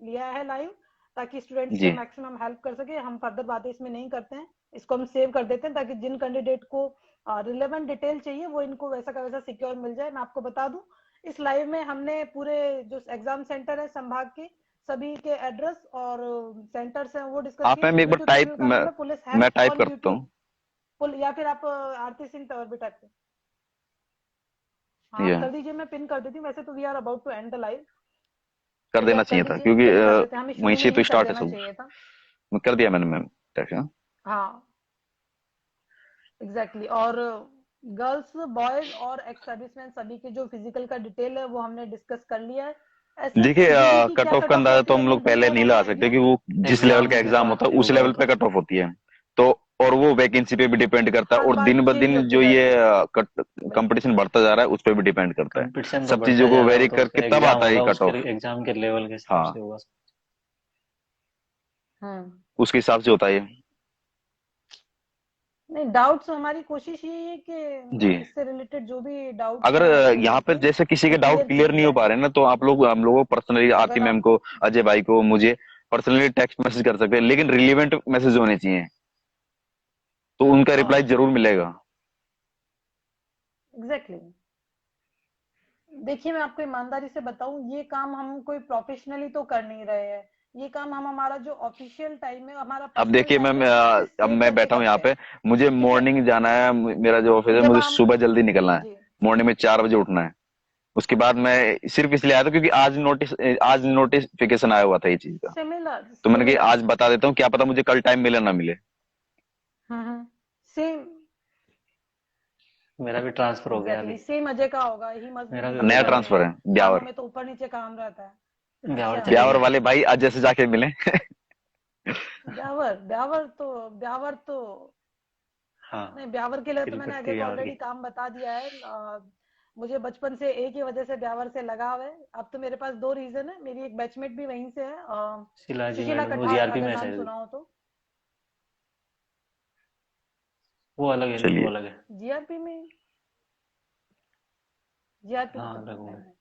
लिया है लाइव, ताकि स्टूडेंट्स को जी। मैक्सिमम हेल्प कर सके। हम फर्दर बातें इसमें नहीं करते हैं, इसको हम सेव कर देते हैं, ताकि जिन कैंडिडेट को रिलेवेंट डिटेल चाहिए वो इनको वैसा का वैसा सिक्योर मिल जाए। मैं आपको बता दूं, इस लाइव में हमने पूरे जो एग्जाम सेंटर है संभाग के सभी के एड्रेस और सेंटर्स हैं वो डिस्कस आप किए। मैम एक बार यूट्यूब टाइप, चैनल का नाम है पुलिस मैं हेल्प टाइप ऑन करता यूट्यूब। हूँ। या फिर आप आरती सिंह तंवर भी टाइप करें। हाँ आप ये कर दीजिए, मैं पिन कर देती हूँ। वैसे तो we are about to end the live. कर चलिए देना आप कर चाहिए था, दीजिए, क्योंकि पिन कर देते हैं, हमें वहीं शुरू में से तो ही कर स्टार्ट है देना सब। चाहिए था। कर दिया मैंने मैम। ठीक है। हाँ एग्जैक्टली। और गर्ल्स, बॉयज और एक्स सर्विसमैन सभी के जो फिजिकल का डिटेल है वो हमने डिस्कस कर लिया है। एसएस देखिए, जीडी की कट क्या ऑफ कट का ऑफ अंदाजा रहती तो है, हम अनिल लोग जी पहले और नहीं लगा सकते, अजय? कि वो जिस लेवल का एग्जाम के एग्जाम बाद होता है ही उस होगा वो लेवल पे तो। कट ऑफ होती है। तो और वो वैकेंसी पे भी डिपेंड करता है, हर और बार दिन ब चेंज दिन होती जो ये रहती है। बिल्कुल कंपटीशन बढ़ता जा रहा है उस पे भी डिपेंड करता है। कंपटीशन तो सब चीजों बढ़ता को जाएगा, वो वेरी तो उसका करके तब एग्जाम आता है होगा, कट उसके ऑफ। एग्जाम के लेवल के हिसाब हाँ, से होगा। हम्म। उसके हिसाब से होता है। नहीं, डाउट्स हमारी कोशिश यही है जी। कि इससे रिलेटेड जो भी डाउट्स अगर हैं आपके यहाँ पर लेके जैसे किसी वो के डाउट क्लियर किए क्लियर नहीं हो जाए। पा रहे ना, तो आप लोग हम लोगों को पर्सनली, आरती अगर मैम आप, को, अजय भाई को, मुझे पर्सनली टेक्स्ट मैसेज कर सकते हैं, लेकिन रिलेवेंट मैसेज होने चाहिए, तो उनका रिप्लाई हाँ जरूर मिलेगा। Exactly exactly। देखिए मैं आपको ईमानदारी से बताऊं, ये काम हम कोई प्रोफेशनली तो कर नहीं रहे हैं। ये काम हम हमारा जो ऑफिशियल टाइम है, हमारा अब पर्सनल देखिए टाइम मैम, है, उससे अब सेव मैं करके बैठा हूँ यहाँ करते पे, हैं। मुझे ठीक है। मॉर्निंग जाना है, मेरा जो ऑफिस है, जब मुझे हम, सुबह जल्दी निकलना है। जी मॉर्निंग में 4 बजे उठना है। उसके बाद मैं सिर्फ इसलिए आया था क्योंकि आज नोटिफिकेशन आया हुआ था ये चीज का। सिमिलर तो मैंने कहा सिमिलर। आज बता देता हूँ, क्या पता मुझे कल टाइम मिले ना मिले। सेम मेरा भी ट्रांसफर हो गया एग्जैक्टली अभी। सेम अजय का होगा, ही मस्ट बी मेरा भी हो नया गया बिजी अभी। ट्रांसफर है, कामों ब्यावर। में तो ऊपर नीचे काम रहता है। ब्यावर अच्छा। चले ब्यावर गए। वाले भाई अजय से जाके मिले। ब्यावर ब्यावर तो हाँ, नहीं, ब्यावर के लिए तो मैंने तिलपट्टी अजय को ब्यावर ऑलरेडी की। काम बता दिया है। मुझे बचपन से एक ही वजह से ब्यावर से लगाव है। अब तो मेरे पास 2 रीजन है। मेरी एक बैचमेट भी वहीं से है, शीला जी सुशीला मैडम वो कठार, जीआरपी अगर में है नाम शायद, सुना हो तो। वो अलग है, वो चलिए अलग है। जीआरपी में, जीआरपी में हाँ तो अलग नहीं होंगे। है,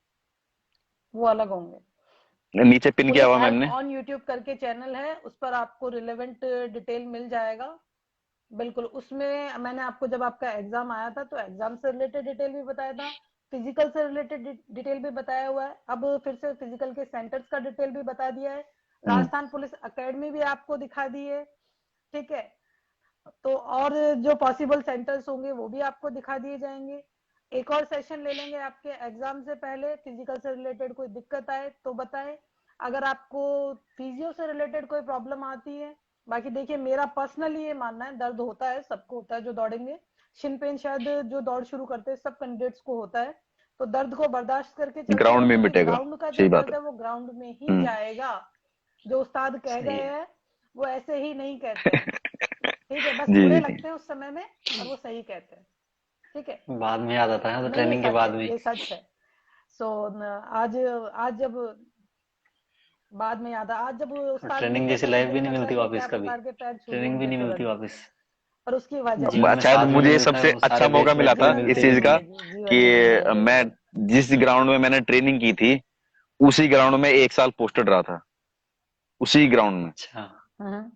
वो अलग होंगे। नीचे पिन किया पुलिस हुआ मैम हेल्प ने। ऑन यूट्यूब करके चैनल है, उस पर आपको रिलेवेंट डिटेल मिल जाएगा। बिल्कुल, उसमें मैंने आपको जब आपका एग्जाम आया था तो एग्जाम से रिलेटेड डिटेल भी बताया था, फिजिकल से रिलेटेड डिटेल भी बताया हुआ है। अब फिर से फिजिकल के सेंटर्स का डिटेल भी बता दिया है। राजस्थान पुलिस एकेडमी भी आपको दिखा दी है, ठीक है। तो और जो पॉसिबल सेंटर्स होंगे वो भी आपको दिखा दिए जाएंगे। एक और सेशन ले लेंगे आपके एग्जाम से पहले, फिजिकल से रिलेटेड कोई दिक्कत आए तो बताएं। अगर आपको फिजियो से रिलेटेड कोई प्रॉब्लम आती है, बाकी देखिए मेरा पर्सनली ये मानना है, दर्द होता है, सबको होता है जो दौड़ेंगे। शिन पेन शायद जो दौड़ शुरू करते हैं सब कैंडिडेट्स को होता है। तो दर्द को बर्दाश्त करके चलते ग्राउंड रहे, में क्योंकि मिटेगा। ग्राउंड का जो सही बात दर्द है। है वो ग्राउंड में ही हम्म। जाएगा। जो उस्ताद कह सही गए है। हैं वो ऐसे ही नहीं कहते हैं, ठीक है। बस जी बुरे जी जी। लगते हैं उस समय में, और वो सही कहते हैं, ठीक है। बाद में याद आता है तो नहीं, ये ट्रेनिंग के सच बाद है, में। ये सच है। सो आज आज जब बाद में याद आ, आज जब और उस्ताद भी ट्रेनिंग जैसी कहते हैं तो लाइफ भी दिल नहीं करता मिलती है कि वापस क्या कभी। प्रकार के पैर छू लूं ट्रेनिंग भी उनके नहीं मिलती तुरंत। वापस। पर उसकी वजह है, जीवन में शायद साथ भी नहीं मुझे मिलता है, सबसे वो अच्छा सारे मौका मिला बैचमेट भी था नहीं तुरंत इस मिलते चीज कभी। नहीं का मिलेगी, जीवन कि में नहीं मैं मिलेगी। जिस ग्राउंड में मैंने ट्रेनिंग की थी उसी ग्राउंड में 1 साल पोस्टेड रहा था। उसी ग्राउंड में अच्छा। हम्म।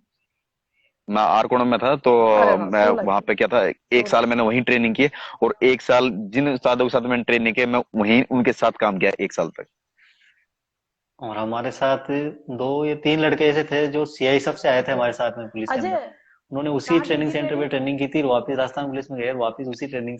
मैं आरकोणम में था, तो अरे वाह, मैं 16 वहां की, पे क्या था, 1 साल 16 मैंने वहीं ट्रेनिंग की। और 1 साल जिन उस्तादों के साथ मैंने ट्रेनिंग की, मैं वहीं उनके साथ काम किया 1 साल तक। और हमारे साथ 2 या 3 लड़के ऐसे थे जो सीआई सब से आए थे हमारे साथ में पुलिस के अंदर। अजय उन्होंने उसी कहाँ की ट्रेनिंग थी सेंटर पे ट्रेनिंग? ट्रेनिंग की थी, और वापस राजस्थान पुलिस में गए, और वापस उसी ट्रेनिंग